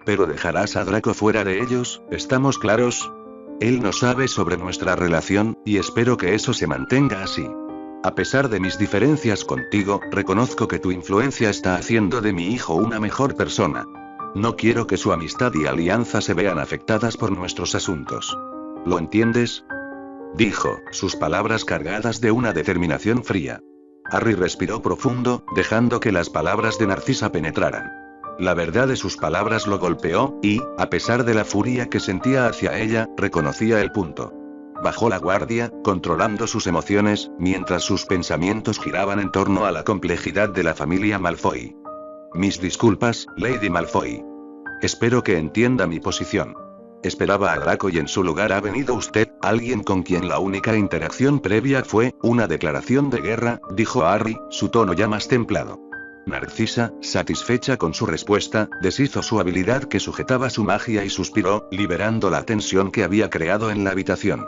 Pero dejarás a Draco fuera de ellos, ¿estamos claros? Él no sabe sobre nuestra relación, y espero que eso se mantenga así. A pesar de mis diferencias contigo, reconozco que tu influencia está haciendo de mi hijo una mejor persona. No quiero que su amistad y alianza se vean afectadas por nuestros asuntos. ¿Lo entiendes?, dijo, sus palabras cargadas de una determinación fría. Harry respiró profundo, dejando que las palabras de Narcisa penetraran. La verdad de sus palabras lo golpeó, y, a pesar de la furia que sentía hacia ella, reconocía el punto. Bajó la guardia, controlando sus emociones, mientras sus pensamientos giraban en torno a la complejidad de la familia Malfoy. Mis disculpas, Lady Malfoy. Espero que entienda mi posición. Esperaba a Draco y en su lugar ha venido usted, alguien con quien la única interacción previa fue una declaración de guerra, dijo Harry, su tono ya más templado. Narcisa, satisfecha con su respuesta, deshizo su habilidad que sujetaba su magia y suspiró, liberando la tensión que había creado en la habitación.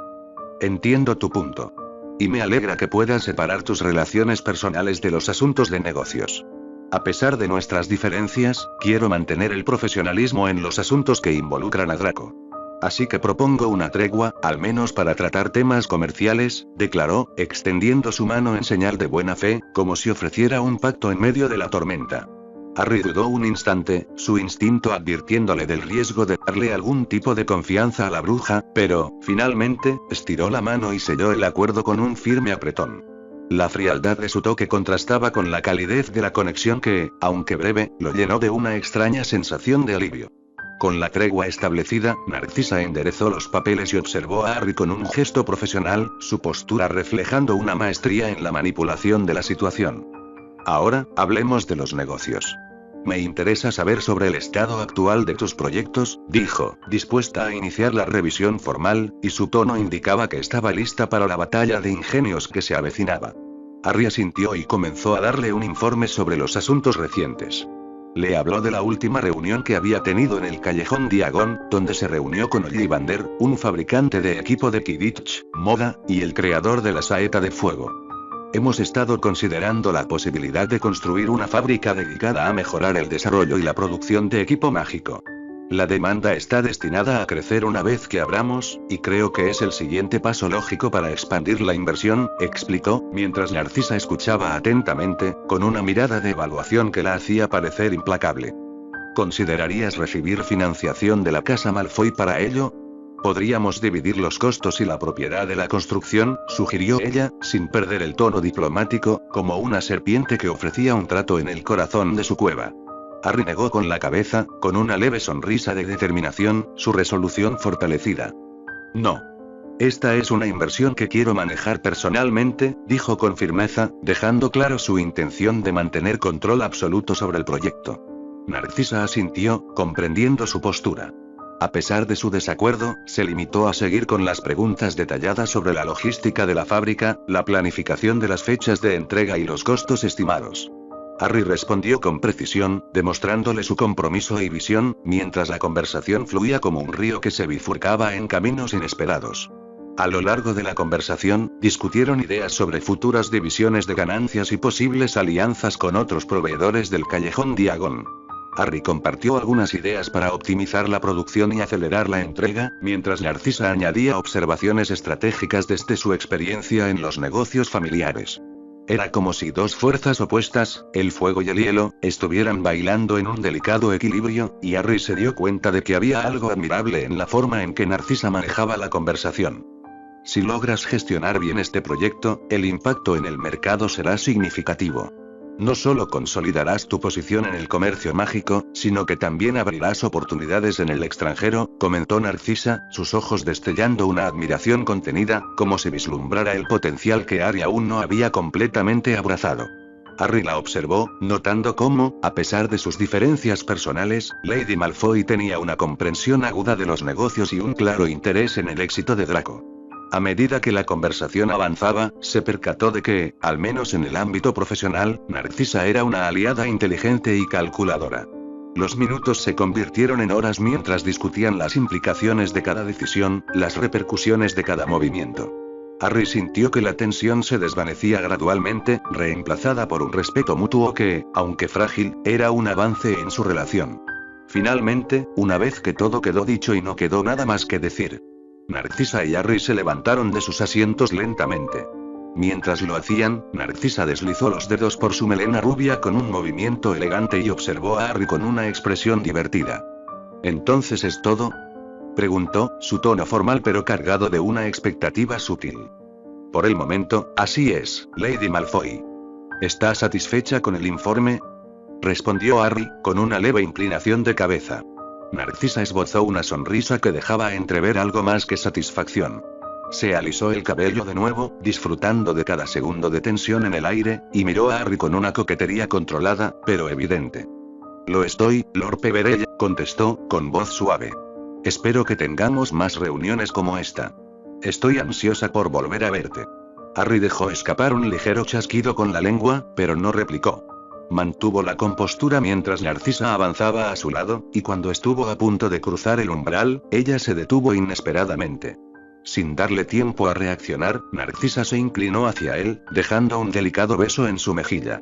Entiendo tu punto. Y me alegra que puedas separar tus relaciones personales de los asuntos de negocios. A pesar de nuestras diferencias, quiero mantener el profesionalismo en los asuntos que involucran a Draco. Así que propongo una tregua, al menos para tratar temas comerciales, declaró, extendiendo su mano en señal de buena fe, como si ofreciera un pacto en medio de la tormenta. Harry dudó un instante, su instinto advirtiéndole del riesgo de darle algún tipo de confianza a la bruja, pero, finalmente, estiró la mano y selló el acuerdo con un firme apretón. La frialdad de su toque contrastaba con la calidez de la conexión que, aunque breve, lo llenó de una extraña sensación de alivio. Con la tregua establecida, Narcisa enderezó los papeles y observó a Harry con un gesto profesional, su postura reflejando una maestría en la manipulación de la situación. Ahora, hablemos de los negocios. Me interesa saber sobre el estado actual de tus proyectos, dijo, dispuesta a iniciar la revisión formal, y su tono indicaba que estaba lista para la batalla de ingenios que se avecinaba. Harry asintió y comenzó a darle un informe sobre los asuntos recientes. Le habló de la última reunión que había tenido en el Callejón Diagon, donde se reunió con Ollivander, un fabricante de equipo de Quidditch, moda, y el creador de la saeta de fuego. Hemos estado considerando la posibilidad de construir una fábrica dedicada a mejorar el desarrollo y la producción de equipo mágico. La demanda está destinada a crecer una vez que abramos, y creo que es el siguiente paso lógico para expandir la inversión, explicó, mientras Narcisa escuchaba atentamente, con una mirada de evaluación que la hacía parecer implacable. ¿Considerarías recibir financiación de la Casa Malfoy para ello? Podríamos dividir los costos y la propiedad de la construcción, sugirió ella, sin perder el tono diplomático, como una serpiente que ofrecía un trato en el corazón de su cueva. Harry negó con la cabeza, con una leve sonrisa de determinación, su resolución fortalecida. No. Esta es una inversión que quiero manejar personalmente, dijo con firmeza, dejando claro su intención de mantener control absoluto sobre el proyecto. Narcisa asintió, comprendiendo su postura. A pesar de su desacuerdo, se limitó a seguir con las preguntas detalladas sobre la logística de la fábrica, la planificación de las fechas de entrega y los costos estimados. Harry respondió con precisión, demostrándole su compromiso y visión, mientras la conversación fluía como un río que se bifurcaba en caminos inesperados. A lo largo de la conversación, discutieron ideas sobre futuras divisiones de ganancias y posibles alianzas con otros proveedores del Callejón Diagon. Harry compartió algunas ideas para optimizar la producción y acelerar la entrega, mientras Narcisa añadía observaciones estratégicas desde su experiencia en los negocios familiares. Era como si dos fuerzas opuestas, el fuego y el hielo, estuvieran bailando en un delicado equilibrio, y Harry se dio cuenta de que había algo admirable en la forma en que Narcisa manejaba la conversación. Si logras gestionar bien este proyecto, el impacto en el mercado será significativo. No solo consolidarás tu posición en el comercio mágico, sino que también abrirás oportunidades en el extranjero, comentó Narcisa, sus ojos destellando una admiración contenida, como si vislumbrara el potencial que Harry aún no había completamente abrazado. Harry la observó, notando cómo, a pesar de sus diferencias personales, Lady Malfoy tenía una comprensión aguda de los negocios y un claro interés en el éxito de Draco. A medida que la conversación avanzaba, se percató de que, al menos en el ámbito profesional, Narcisa era una aliada inteligente y calculadora. Los minutos se convirtieron en horas mientras discutían las implicaciones de cada decisión, las repercusiones de cada movimiento. Harry sintió que la tensión se desvanecía gradualmente, reemplazada por un respeto mutuo que, aunque frágil, era un avance en su relación. Finalmente, una vez que todo quedó dicho y no quedó nada más que decir, Narcisa y Harry se levantaron de sus asientos lentamente. Mientras lo hacían, Narcisa deslizó los dedos por su melena rubia con un movimiento elegante y observó a Harry con una expresión divertida. ¿Entonces es todo?, preguntó, su tono formal pero cargado de una expectativa sutil. Por el momento, así es, Lady Malfoy. ¿Está satisfecha con el informe?, respondió Harry, con una leve inclinación de cabeza. Narcisa esbozó una sonrisa que dejaba entrever algo más que satisfacción. Se alisó el cabello de nuevo, disfrutando de cada segundo de tensión en el aire, y miró a Harry con una coquetería controlada, pero evidente. Lo estoy, Lord Peverell, contestó, con voz suave. Espero que tengamos más reuniones como esta. Estoy ansiosa por volver a verte. Harry dejó escapar un ligero chasquido con la lengua, pero no replicó. Mantuvo la compostura mientras Narcisa avanzaba a su lado, y cuando estuvo a punto de cruzar el umbral, ella se detuvo inesperadamente. Sin darle tiempo a reaccionar, Narcisa se inclinó hacia él, dejando un delicado beso en su mejilla.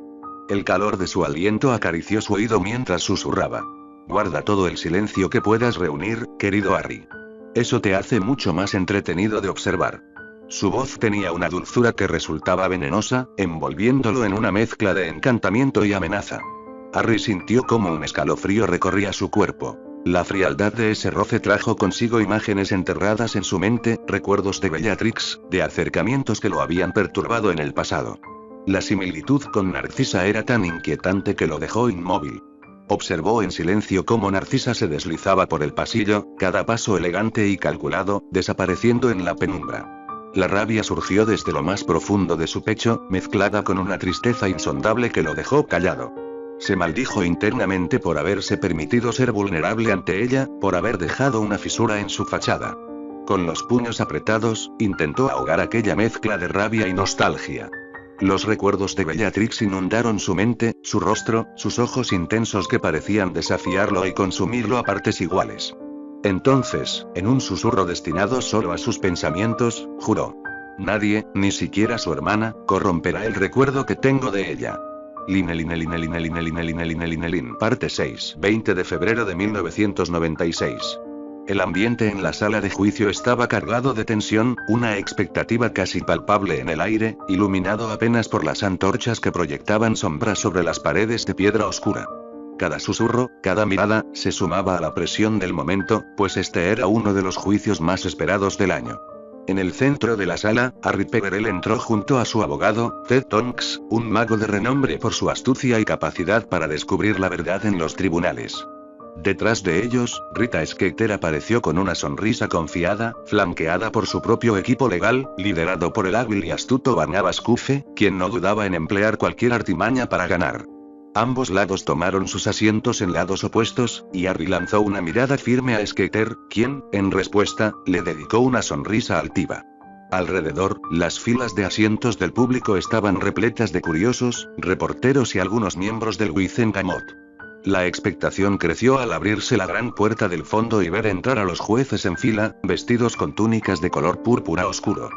El calor de su aliento acarició su oído mientras susurraba. Guarda todo el silencio que puedas reunir, querido Harry. Eso te hace mucho más entretenido de observar. Su voz tenía una dulzura que resultaba venenosa, envolviéndolo en una mezcla de encantamiento y amenaza. Harry sintió como un escalofrío recorría su cuerpo. La frialdad de ese roce trajo consigo imágenes enterradas en su mente, recuerdos de Bellatrix, de acercamientos que lo habían perturbado en el pasado. La similitud con Narcisa era tan inquietante que lo dejó inmóvil. Observó en silencio cómo Narcisa se deslizaba por el pasillo, cada paso elegante y calculado, desapareciendo en la penumbra. La rabia surgió desde lo más profundo de su pecho, mezclada con una tristeza insondable que lo dejó callado. Se maldijo internamente por haberse permitido ser vulnerable ante ella, por haber dejado una fisura en su fachada. Con los puños apretados, intentó ahogar aquella mezcla de rabia y nostalgia. Los recuerdos de Bellatrix inundaron su mente, su rostro, sus ojos intensos que parecían desafiarlo y consumirlo a partes iguales. Entonces, en un susurro destinado solo a sus pensamientos, juró: nadie, ni siquiera su hermana, corromperá el recuerdo que tengo de ella. Parte 6. 20 de febrero de 1996. El ambiente en la sala de juicio estaba cargado de tensión, una expectativa casi palpable en el aire, iluminado apenas por las antorchas que proyectaban sombras sobre las paredes de piedra oscura. Cada susurro, cada mirada, se sumaba a la presión del momento, pues este era uno de los juicios más esperados del año. En el centro de la sala, Harry Peverell entró junto a su abogado, Ted Tonks, un mago de renombre por su astucia y capacidad para descubrir la verdad en los tribunales. Detrás de ellos, Rita Skeeter apareció con una sonrisa confiada, flanqueada por su propio equipo legal, liderado por el hábil y astuto Barnabas Cuffe, quien no dudaba en emplear cualquier artimaña para ganar. Ambos lados tomaron sus asientos en lados opuestos, y Harry lanzó una mirada firme a Skeeter, quien, en respuesta, le dedicó una sonrisa altiva. Alrededor, las filas de asientos del público estaban repletas de curiosos, reporteros y algunos miembros del Wizengamot. La expectación creció al abrirse la gran puerta del fondo y ver entrar a los jueces en fila, vestidos con túnicas de color púrpura oscuro.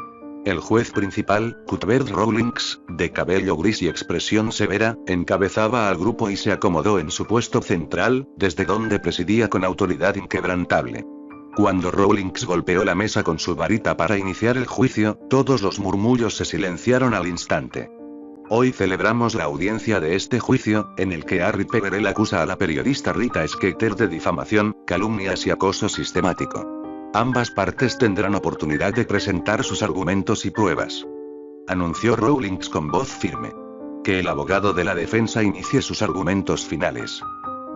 El juez principal, Cuthbert Rawlings, de cabello gris y expresión severa, encabezaba al grupo y se acomodó en su puesto central, desde donde presidía con autoridad inquebrantable. Cuando Rawlings golpeó la mesa con su varita para iniciar el juicio, todos los murmullos se silenciaron al instante. Hoy celebramos la audiencia de este juicio, en el que Harry Peverell acusa a la periodista Rita Skeeter de difamación, calumnias y acoso sistemático. Ambas partes tendrán oportunidad de presentar sus argumentos y pruebas. Anunció Rawlings con voz firme. Que el abogado de la defensa inicie sus argumentos finales.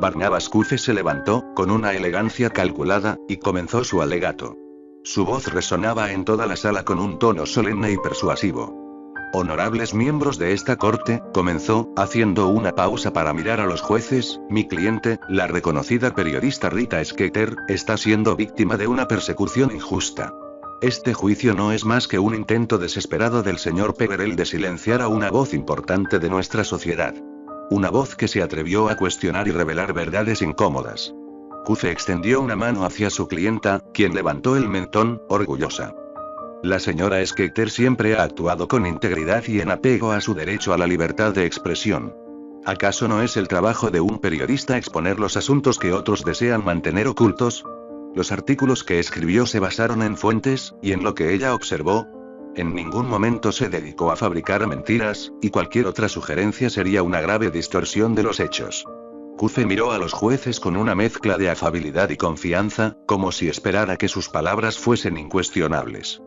Barnabas Cuffe se levantó, con una elegancia calculada, y comenzó su alegato. Su voz resonaba en toda la sala con un tono solemne y persuasivo. Honorables miembros de esta corte, comenzó, haciendo una pausa para mirar a los jueces, mi cliente, la reconocida periodista Rita Skeeter, está siendo víctima de una persecución injusta. Este juicio no es más que un intento desesperado del señor Peverell de silenciar a una voz importante de nuestra sociedad. Una voz que se atrevió a cuestionar y revelar verdades incómodas. Cuffe extendió una mano hacia su clienta, quien levantó el mentón, orgullosa. La señora Skeeter siempre ha actuado con integridad y en apego a su derecho a la libertad de expresión. ¿Acaso no es el trabajo de un periodista exponer los asuntos que otros desean mantener ocultos? Los artículos que escribió se basaron en fuentes, y en lo que ella observó. En ningún momento se dedicó a fabricar mentiras, y cualquier otra sugerencia sería una grave distorsión de los hechos. Cuffe miró a los jueces con una mezcla de afabilidad y confianza, como si esperara que sus palabras fuesen incuestionables.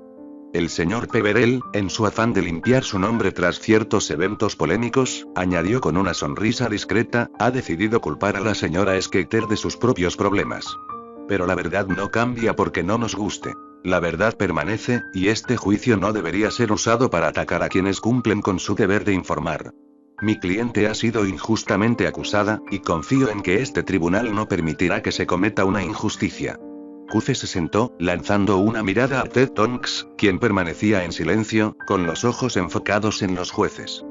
El señor Peverell, en su afán de limpiar su nombre tras ciertos eventos polémicos, añadió con una sonrisa discreta, ha decidido culpar a la señora Skeeter de sus propios problemas. Pero la verdad no cambia porque no nos guste. La verdad permanece, y este juicio no debería ser usado para atacar a quienes cumplen con su deber de informar. Mi cliente ha sido injustamente acusada, y confío en que este tribunal no permitirá que se cometa una injusticia. Cuffe se sentó, lanzando una mirada a Ted Tonks, quien permanecía en silencio, con los ojos enfocados en los jueces.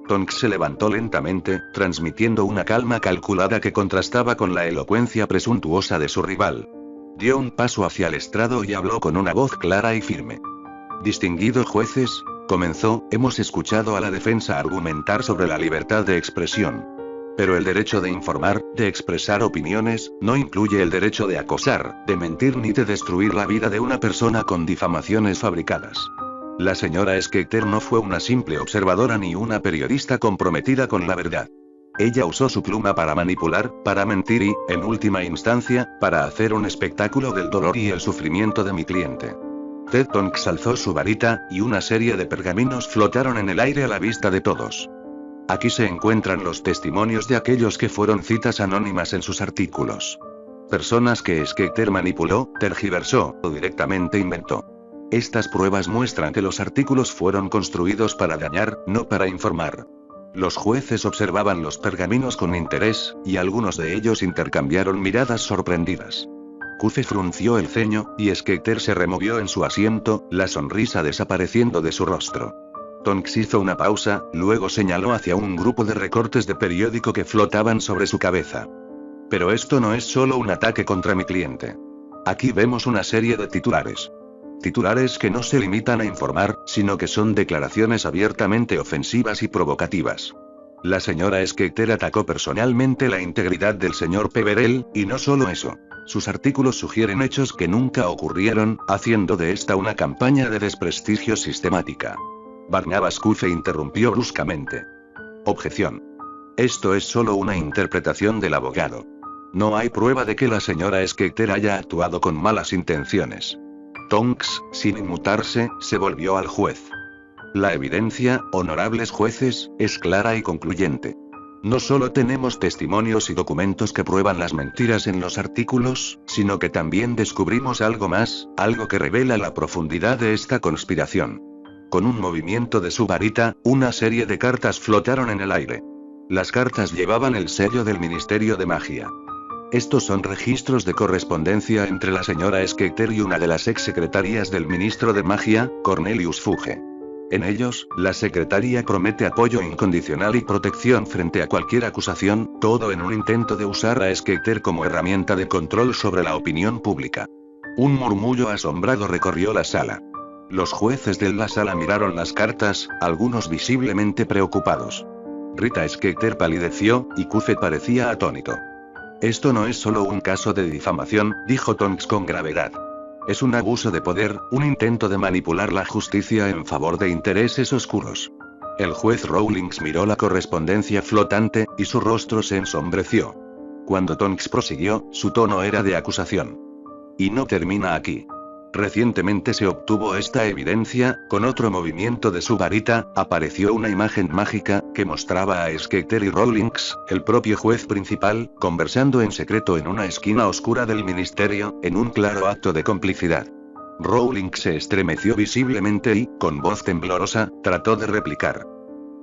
Tonks se levantó lentamente, transmitiendo una calma calculada que contrastaba con la elocuencia presuntuosa de su rival. Dio un paso hacia el estrado y habló con una voz clara y firme. Distinguidos jueces, comenzó, hemos escuchado a la defensa argumentar sobre la libertad de expresión. Pero el derecho de informar, de expresar opiniones, no incluye el derecho de acosar, de mentir ni de destruir la vida de una persona con difamaciones fabricadas. La señora Skeeter no fue una simple observadora ni una periodista comprometida con la verdad. Ella usó su pluma para manipular, para mentir y, en última instancia, para hacer un espectáculo del dolor y el sufrimiento de mi cliente. Ted Tonks alzó su varita, y una serie de pergaminos flotaron en el aire a la vista de todos. Aquí se encuentran los testimonios de aquellos que fueron citas anónimas en sus artículos. Personas que Skeeter manipuló, tergiversó o directamente inventó. Estas pruebas muestran que los artículos fueron construidos para dañar, no para informar. Los jueces observaban los pergaminos con interés, y algunos de ellos intercambiaron miradas sorprendidas. Cufe frunció el ceño, y Skeeter se removió en su asiento, la sonrisa desapareciendo de su rostro. Tonks hizo una pausa, luego señaló hacia un grupo de recortes de periódico que flotaban sobre su cabeza. Pero esto no es solo un ataque contra mi cliente. Aquí vemos una serie de titulares. Titulares que no se limitan a informar, sino que son declaraciones abiertamente ofensivas y provocativas. La señora Skeeter atacó personalmente la integridad del señor Peverell, y no solo eso. Sus artículos sugieren hechos que nunca ocurrieron, haciendo de esta una campaña de desprestigio sistemática. Barnabas Cufe interrumpió bruscamente. Objeción. Esto es solo una interpretación del abogado. No hay prueba de que la señora Skeeter haya actuado con malas intenciones. Tonks, sin inmutarse, se volvió al juez. La evidencia, honorables jueces, es clara y concluyente. No solo tenemos testimonios y documentos que prueban las mentiras en los artículos, sino que también descubrimos algo más, algo que revela la profundidad de esta conspiración. Con un movimiento de su varita, una serie de cartas flotaron en el aire. Las cartas llevaban el sello del Ministerio de Magia. Estos son registros de correspondencia entre la señora Skeeter y una de las exsecretarías del ministro de Magia, Cornelius Fudge. En ellos, la secretaría promete apoyo incondicional y protección frente a cualquier acusación, todo en un intento de usar a Skeeter como herramienta de control sobre la opinión pública. Un murmullo asombrado recorrió la sala. Los jueces de la sala miraron las cartas, algunos visiblemente preocupados. Rita Skeeter palideció, y Cufe parecía atónito. Esto no es solo un caso de difamación, dijo Tonks con gravedad. Es un abuso de poder, un intento de manipular la justicia en favor de intereses oscuros. El juez Rawlings miró la correspondencia flotante, y su rostro se ensombreció. Cuando Tonks prosiguió, su tono era de acusación. Y no termina aquí. Recientemente se obtuvo esta evidencia, con otro movimiento de su varita, apareció una imagen mágica, que mostraba a Skeeter y Rawlings, el propio juez principal, conversando en secreto en una esquina oscura del ministerio, en un claro acto de complicidad. Rawlings se estremeció visiblemente y, con voz temblorosa, trató de replicar.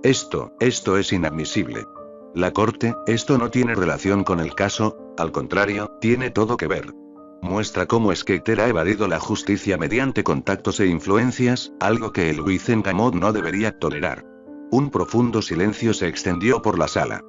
Esto es inadmisible. La corte, esto no tiene relación con el caso, al contrario, tiene todo que ver. Muestra cómo Skeeter ha evadido la justicia mediante contactos e influencias, algo que el Wizengamot no debería tolerar. Un profundo silencio se extendió por la sala.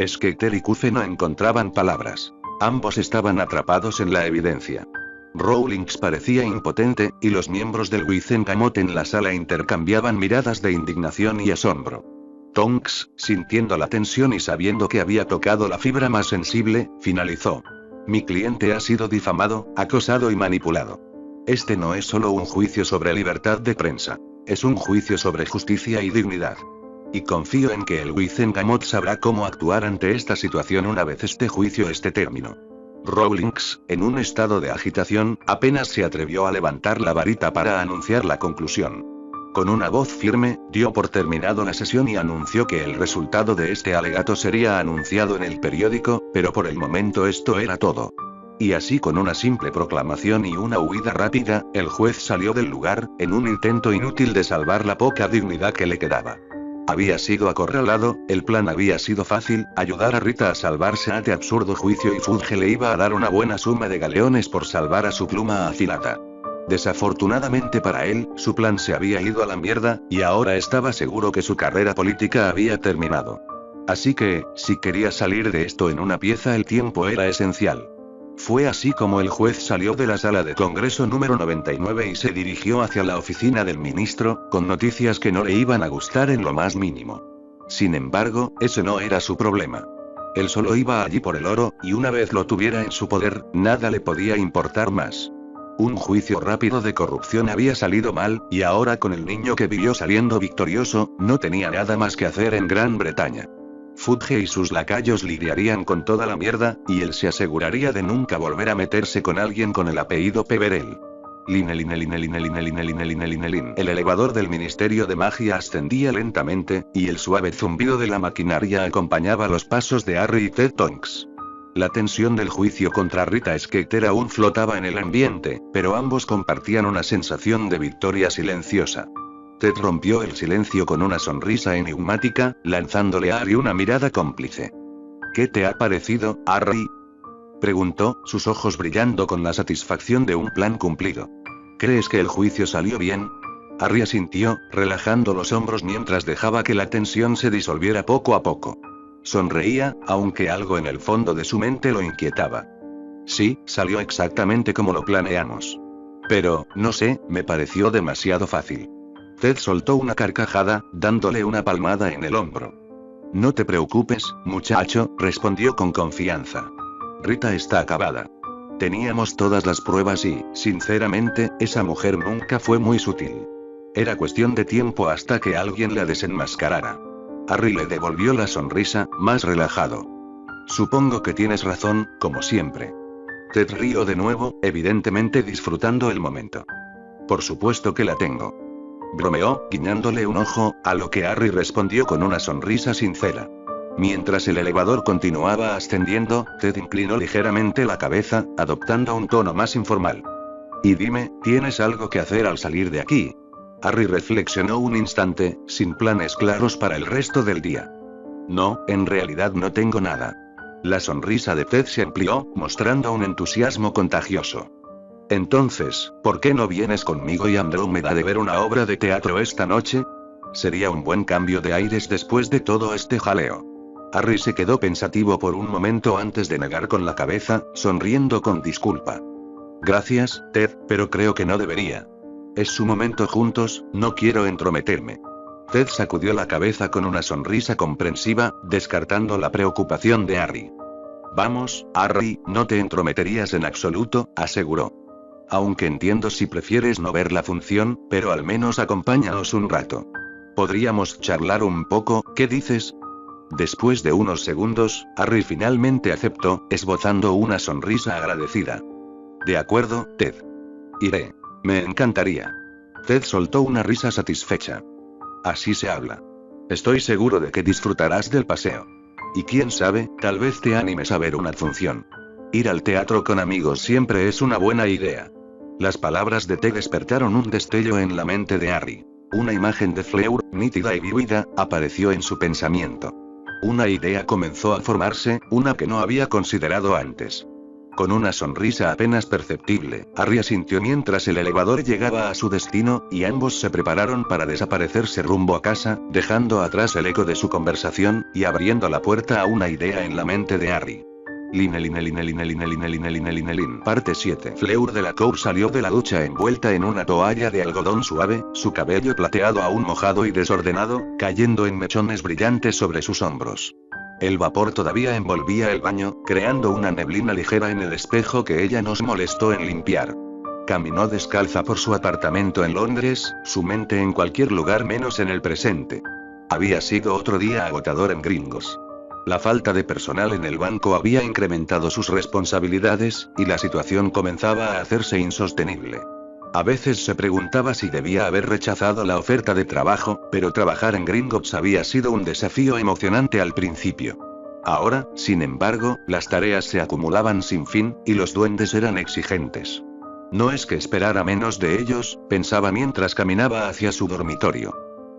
Skeeter y Cufe no encontraban palabras. Ambos estaban atrapados en la evidencia. Rawlings parecía impotente, y los miembros del Wizengamot en la sala intercambiaban miradas de indignación y asombro. Tonks, sintiendo la tensión y sabiendo que había tocado la fibra más sensible, finalizó. Mi cliente ha sido difamado, acosado y manipulado. Este no es solo un juicio sobre libertad de prensa. Es un juicio sobre justicia y dignidad. Y confío en que el Wizengamot sabrá cómo actuar ante esta situación una vez este juicio esté terminado. Rawlings, en un estado de agitación, apenas se atrevió a levantar la varita para anunciar la conclusión. Con una voz firme, dio por terminado la sesión y anunció que el resultado de este alegato sería anunciado en el periódico, pero por el momento esto era todo. Y así, con una simple proclamación y una huida rápida, el juez salió del lugar, en un intento inútil de salvar la poca dignidad que le quedaba. Había sido acorralado, el plan había sido fácil, ayudar a Rita a salvarse ante absurdo juicio y Fudge le iba a dar una buena suma de galeones por salvar a su pluma afilada. Desafortunadamente para él, su plan se había ido a la mierda, y ahora estaba seguro que su carrera política había terminado. Así que, si quería salir de esto en una pieza, el tiempo era esencial. Fue así como el juez salió de la sala de Congreso número 99 y se dirigió hacia la oficina del ministro, con noticias que no le iban a gustar en lo más mínimo. Sin embargo, ese no era su problema. Él solo iba allí por el oro, y una vez lo tuviera en su poder, nada le podía importar más. Un juicio rápido de corrupción había salido mal, y ahora con el niño que vivió saliendo victorioso, no tenía nada más que hacer en Gran Bretaña. Fudge y sus lacayos lidiarían con toda la mierda, y él se aseguraría de nunca volver a meterse con alguien con el apellido Peverell. Lin. El elevador del Ministerio de Magia ascendía lentamente, y el suave zumbido de la maquinaria acompañaba los pasos de Harry y Ted Tonks. La tensión del juicio contra Rita Skeeter aún flotaba en el ambiente, pero ambos compartían una sensación de victoria silenciosa. Ted rompió el silencio con una sonrisa enigmática, lanzándole a Harry una mirada cómplice. ¿Qué te ha parecido, Harry?, preguntó, sus ojos brillando con la satisfacción de un plan cumplido. ¿Crees que el juicio salió bien? Harry asintió, relajando los hombros mientras dejaba que la tensión se disolviera poco a poco. Sonreía, aunque algo en el fondo de su mente lo inquietaba. Sí, salió exactamente como lo planeamos. Pero, no sé, me pareció demasiado fácil. Ted soltó una carcajada, dándole una palmada en el hombro. No te preocupes, muchacho, respondió con confianza. Rita está acabada. Teníamos todas las pruebas y, sinceramente, esa mujer nunca fue muy sutil. Era cuestión de tiempo hasta que alguien la desenmascarara. Harry le devolvió la sonrisa, más relajado. Supongo que tienes razón, como siempre. Ted rió de nuevo, evidentemente disfrutando el momento. Por supuesto que la tengo. Bromeó, guiñándole un ojo, a lo que Harry respondió con una sonrisa sincera. Mientras el elevador continuaba ascendiendo, Ted inclinó ligeramente la cabeza, adoptando un tono más informal. Y dime, ¿tienes algo que hacer al salir de aquí? Harry reflexionó un instante, sin planes claros para el resto del día. No, en realidad no tengo nada. La sonrisa de Ted se amplió, mostrando un entusiasmo contagioso. Entonces, ¿por qué no vienes conmigo y Andrómeda de ver una obra de teatro esta noche? Sería un buen cambio de aires después de todo este jaleo. Harry se quedó pensativo por un momento antes de negar con la cabeza, sonriendo con disculpa. Gracias, Ted, pero creo que no debería. Es su momento juntos, no quiero entrometerme. Ted sacudió la cabeza con una sonrisa comprensiva, descartando la preocupación de Harry. Vamos, Harry, no te entrometerías en absoluto, aseguró. Aunque entiendo si prefieres no ver la función, pero al menos acompáñanos un rato. Podríamos charlar un poco, ¿qué dices? Después de unos segundos, Harry finalmente aceptó, esbozando una sonrisa agradecida. De acuerdo, Ted. Iré. Me encantaría. Ted soltó una risa satisfecha. Así se habla. Estoy seguro de que disfrutarás del paseo. Y quién sabe, tal vez te animes a ver una función. Ir al teatro con amigos siempre es una buena idea. Las palabras de Ted despertaron un destello en la mente de Harry. Una imagen de Fleur, nítida y vívida, apareció en su pensamiento. Una idea comenzó a formarse, una que no había considerado antes. Con una sonrisa apenas perceptible, Harry asintió mientras el elevador llegaba a su destino, y ambos se prepararon para desaparecerse rumbo a casa, dejando atrás el eco de su conversación, y abriendo la puerta a una idea en la mente de Harry. Parte 7. Fleur Delacour salió de la ducha envuelta en una toalla de algodón suave, su cabello plateado aún mojado y desordenado, cayendo en mechones brillantes sobre sus hombros. El vapor todavía envolvía el baño, creando una neblina ligera en el espejo que ella no se molestó en limpiar. Caminó descalza por su apartamento en Londres, su mente en cualquier lugar menos en el presente. Había sido otro día agotador en Gringos. La falta de personal en el banco había incrementado sus responsabilidades, y la situación comenzaba a hacerse insostenible. A veces se preguntaba si debía haber rechazado la oferta de trabajo, pero trabajar en Gringotts había sido un desafío emocionante al principio. Ahora, sin embargo, las tareas se acumulaban sin fin, y los duendes eran exigentes. No es que esperara menos de ellos, pensaba mientras caminaba hacia su dormitorio.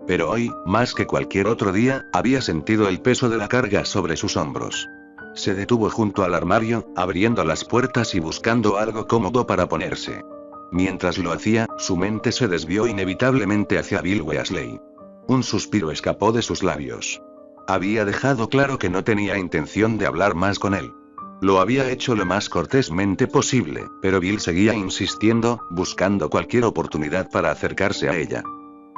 Pero hoy, más que cualquier otro día, había sentido el peso de la carga sobre sus hombros. Se detuvo junto al armario, abriendo las puertas y buscando algo cómodo para ponerse. Mientras lo hacía, su mente se desvió inevitablemente hacia Bill Weasley. Un suspiro escapó de sus labios. Había dejado claro que no tenía intención de hablar más con él. Lo había hecho lo más cortésmente posible, pero Bill seguía insistiendo, buscando cualquier oportunidad para acercarse a ella.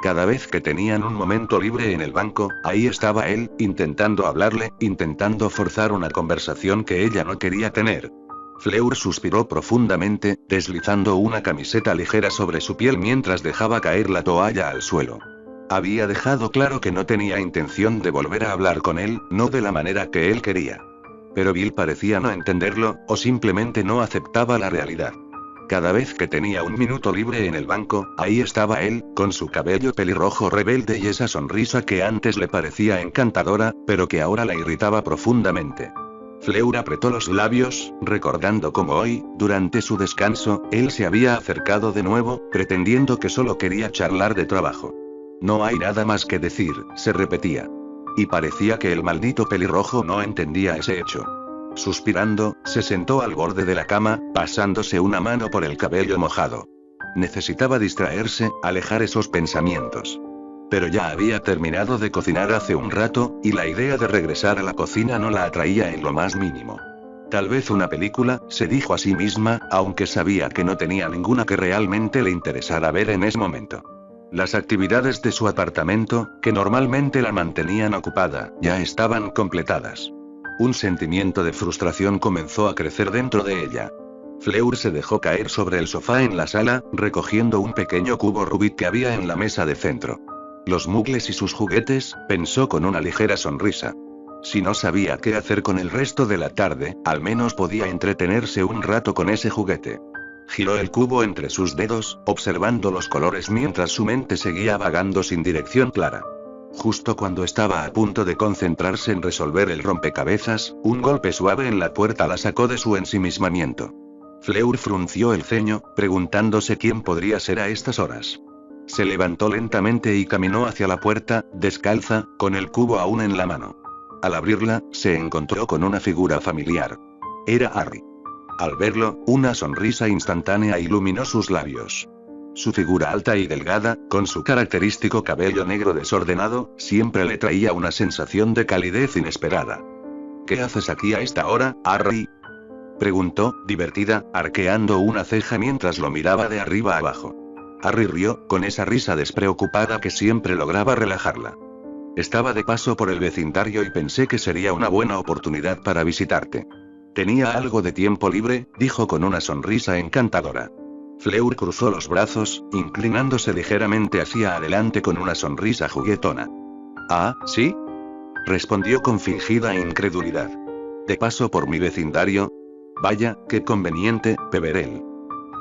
Cada vez que tenían un momento libre en el banco, ahí estaba él, intentando hablarle, intentando forzar una conversación que ella no quería tener. Fleur suspiró profundamente, deslizando una camiseta ligera sobre su piel mientras dejaba caer la toalla al suelo. Había dejado claro que no tenía intención de volver a hablar con él, no de la manera que él quería. Pero Bill parecía no entenderlo, o simplemente no aceptaba la realidad. Cada vez que tenía un minuto libre en el banco, ahí estaba él, con su cabello pelirrojo rebelde y esa sonrisa que antes le parecía encantadora, pero que ahora la irritaba profundamente. Fleur apretó los labios, recordando cómo hoy, durante su descanso, él se había acercado de nuevo, pretendiendo que solo quería charlar de trabajo. No hay nada más que decir, se repetía. Y parecía que el maldito pelirrojo no entendía ese hecho. Suspirando, se sentó al borde de la cama, pasándose una mano por el cabello mojado. Necesitaba distraerse, alejar esos pensamientos. Pero ya había terminado de cocinar hace un rato, y la idea de regresar a la cocina no la atraía en lo más mínimo. Tal vez una película, se dijo a sí misma, aunque sabía que no tenía ninguna que realmente le interesara ver en ese momento. Las actividades de su apartamento, que normalmente la mantenían ocupada, ya estaban completadas. Un sentimiento de frustración comenzó a crecer dentro de ella. Fleur se dejó caer sobre el sofá en la sala, recogiendo un pequeño cubo Rubik que había en la mesa de centro. Los muebles y sus juguetes, pensó con una ligera sonrisa. Si no sabía qué hacer con el resto de la tarde, al menos podía entretenerse un rato con ese juguete. Giró el cubo entre sus dedos, observando los colores mientras su mente seguía vagando sin dirección clara. Justo cuando estaba a punto de concentrarse en resolver el rompecabezas, un golpe suave en la puerta la sacó de su ensimismamiento. Fleur frunció el ceño, preguntándose quién podría ser a estas horas. Se levantó lentamente y caminó hacia la puerta, descalza, con el cubo aún en la mano. Al abrirla, se encontró con una figura familiar. Era Harry. Al verlo, una sonrisa instantánea iluminó sus labios. Su figura alta y delgada, con su característico cabello negro desordenado, siempre le traía una sensación de calidez inesperada. ¿Qué haces aquí a esta hora, Harry?, preguntó, divertida, arqueando una ceja mientras lo miraba de arriba abajo. Harry rió, con esa risa despreocupada que siempre lograba relajarla. Estaba de paso por el vecindario y pensé que sería una buena oportunidad para visitarte. Tenía algo de tiempo libre, dijo con una sonrisa encantadora. Fleur cruzó los brazos, inclinándose ligeramente hacia adelante con una sonrisa juguetona. ¿Ah, sí?, respondió con fingida incredulidad. ¿De paso por mi vecindario? Vaya, qué conveniente, Peverell.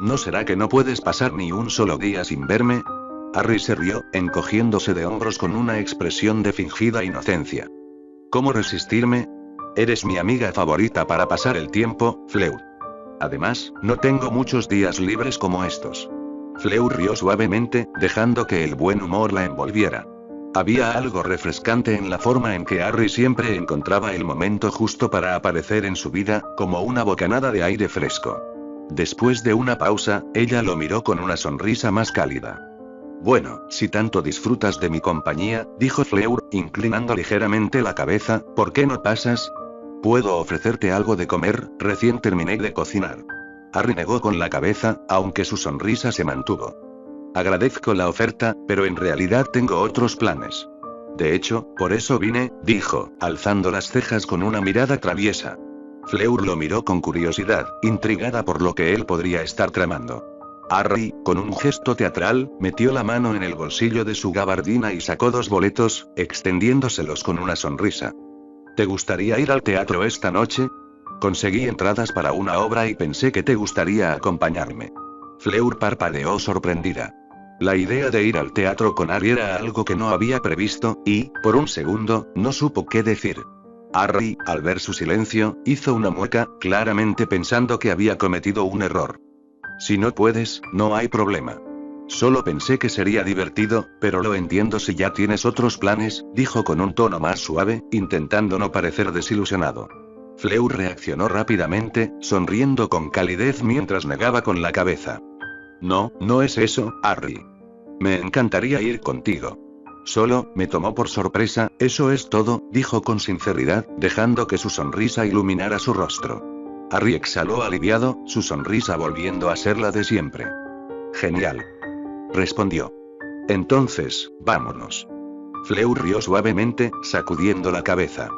¿No será que no puedes pasar ni un solo día sin verme? Harry se rió, encogiéndose de hombros con una expresión de fingida inocencia. ¿Cómo resistirme? Eres mi amiga favorita para pasar el tiempo, Fleur. Además, no tengo muchos días libres como estos. Fleur rió suavemente, dejando que el buen humor la envolviera. Había algo refrescante en la forma en que Harry siempre encontraba el momento justo para aparecer en su vida, como una bocanada de aire fresco. Después de una pausa, ella lo miró con una sonrisa más cálida. Bueno, si tanto disfrutas de mi compañía, dijo Fleur, inclinando ligeramente la cabeza, ¿por qué no pasas? Puedo ofrecerte algo de comer, recién terminé de cocinar. Harry negó con la cabeza, aunque su sonrisa se mantuvo. Agradezco la oferta, pero en realidad tengo otros planes. De hecho, por eso vine, dijo, alzando las cejas con una mirada traviesa. Fleur lo miró con curiosidad, intrigada por lo que él podría estar tramando. Harry, con un gesto teatral, metió la mano en el bolsillo de su gabardina y sacó 2 boletos, extendiéndoselos con una sonrisa. ¿Te gustaría ir al teatro esta noche? Conseguí entradas para una obra y pensé que te gustaría acompañarme. Fleur parpadeó sorprendida. La idea de ir al teatro con Harry era algo que no había previsto, y, por un segundo, no supo qué decir. Harry, al ver su silencio, hizo una mueca, claramente pensando que había cometido un error. Si no puedes, no hay problema. Solo pensé que sería divertido, pero lo entiendo si ya tienes otros planes, dijo con un tono más suave, intentando no parecer desilusionado. Fleur reaccionó rápidamente, sonriendo con calidez mientras negaba con la cabeza. No, no es eso, Harry. Me encantaría ir contigo. Solo, me tomó por sorpresa, eso es todo, dijo con sinceridad, dejando que su sonrisa iluminara su rostro. Harry exhaló aliviado, su sonrisa volviendo a ser la de siempre. Genial, respondió. Entonces, vámonos. Fleur rió suavemente, sacudiendo la cabeza.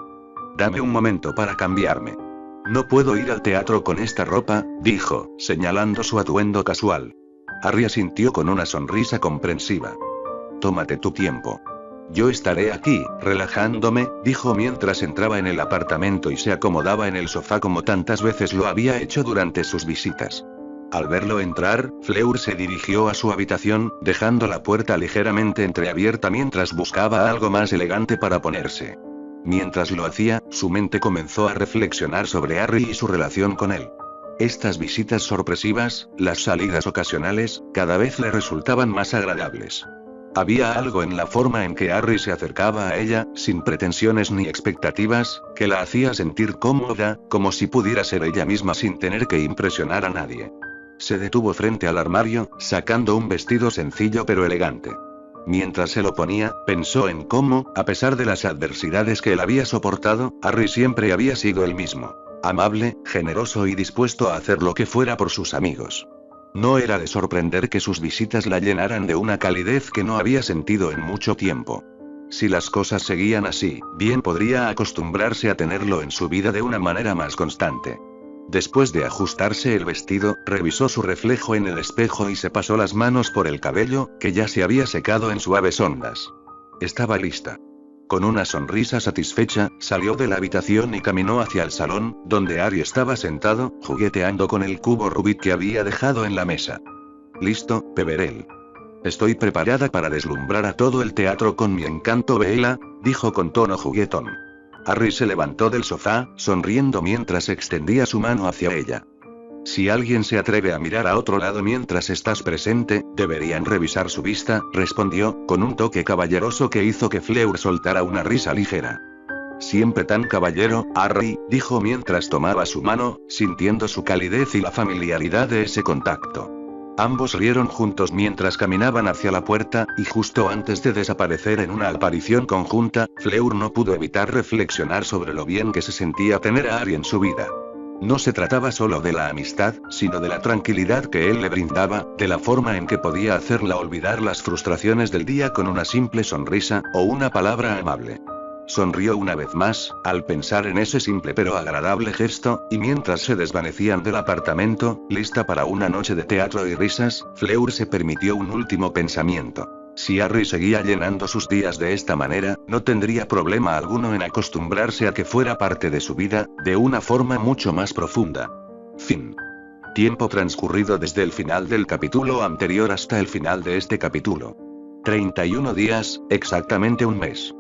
Dame un momento para cambiarme. No puedo ir al teatro con esta ropa, dijo, señalando su atuendo casual. Harry asintió con una sonrisa comprensiva. Tómate tu tiempo. Yo estaré aquí, relajándome, dijo mientras entraba en el apartamento y se acomodaba en el sofá como tantas veces lo había hecho durante sus visitas. Al verlo entrar, Fleur se dirigió a su habitación, dejando la puerta ligeramente entreabierta mientras buscaba algo más elegante para ponerse. Mientras lo hacía, su mente comenzó a reflexionar sobre Harry y su relación con él. Estas visitas sorpresivas, las salidas ocasionales, cada vez le resultaban más agradables. Había algo en la forma en que Harry se acercaba a ella, sin pretensiones ni expectativas, que la hacía sentir cómoda, como si pudiera ser ella misma sin tener que impresionar a nadie. Se detuvo frente al armario, sacando un vestido sencillo pero elegante. Mientras se lo ponía, pensó en cómo, a pesar de las adversidades que él había soportado, Harry siempre había sido el mismo. Amable, generoso y dispuesto a hacer lo que fuera por sus amigos. No era de sorprender que sus visitas la llenaran de una calidez que no había sentido en mucho tiempo. Si las cosas seguían así, bien podría acostumbrarse a tenerlo en su vida de una manera más constante. Después de ajustarse el vestido, revisó su reflejo en el espejo y se pasó las manos por el cabello, que ya se había secado en suaves ondas. Estaba lista. Con una sonrisa satisfecha, salió de la habitación y caminó hacia el salón, donde Harry estaba sentado, jugueteando con el cubo Rubik que había dejado en la mesa. «Listo, Peverell. Estoy preparada para deslumbrar a todo el teatro con mi encanto Bella», dijo con tono juguetón. Harry se levantó del sofá, sonriendo mientras extendía su mano hacia ella. «Si alguien se atreve a mirar a otro lado mientras estás presente, deberían revisar su vista», respondió, con un toque caballeroso que hizo que Fleur soltara una risa ligera. «Siempre tan caballero, Harry», dijo mientras tomaba su mano, sintiendo su calidez y la familiaridad de ese contacto. Ambos rieron juntos mientras caminaban hacia la puerta, y justo antes de desaparecer en una aparición conjunta, Fleur no pudo evitar reflexionar sobre lo bien que se sentía tener a Harry en su vida. No se trataba solo de la amistad, sino de la tranquilidad que él le brindaba, de la forma en que podía hacerla olvidar las frustraciones del día con una simple sonrisa, o una palabra amable. Sonrió una vez más, al pensar en ese simple pero agradable gesto, y mientras se desvanecían del apartamento, lista para una noche de teatro y risas, Fleur se permitió un último pensamiento. Si Harry seguía llenando sus días de esta manera, no tendría problema alguno en acostumbrarse a que fuera parte de su vida, de una forma mucho más profunda. Fin. Tiempo transcurrido desde el final del capítulo anterior hasta el final de este capítulo. 31 días, exactamente un mes.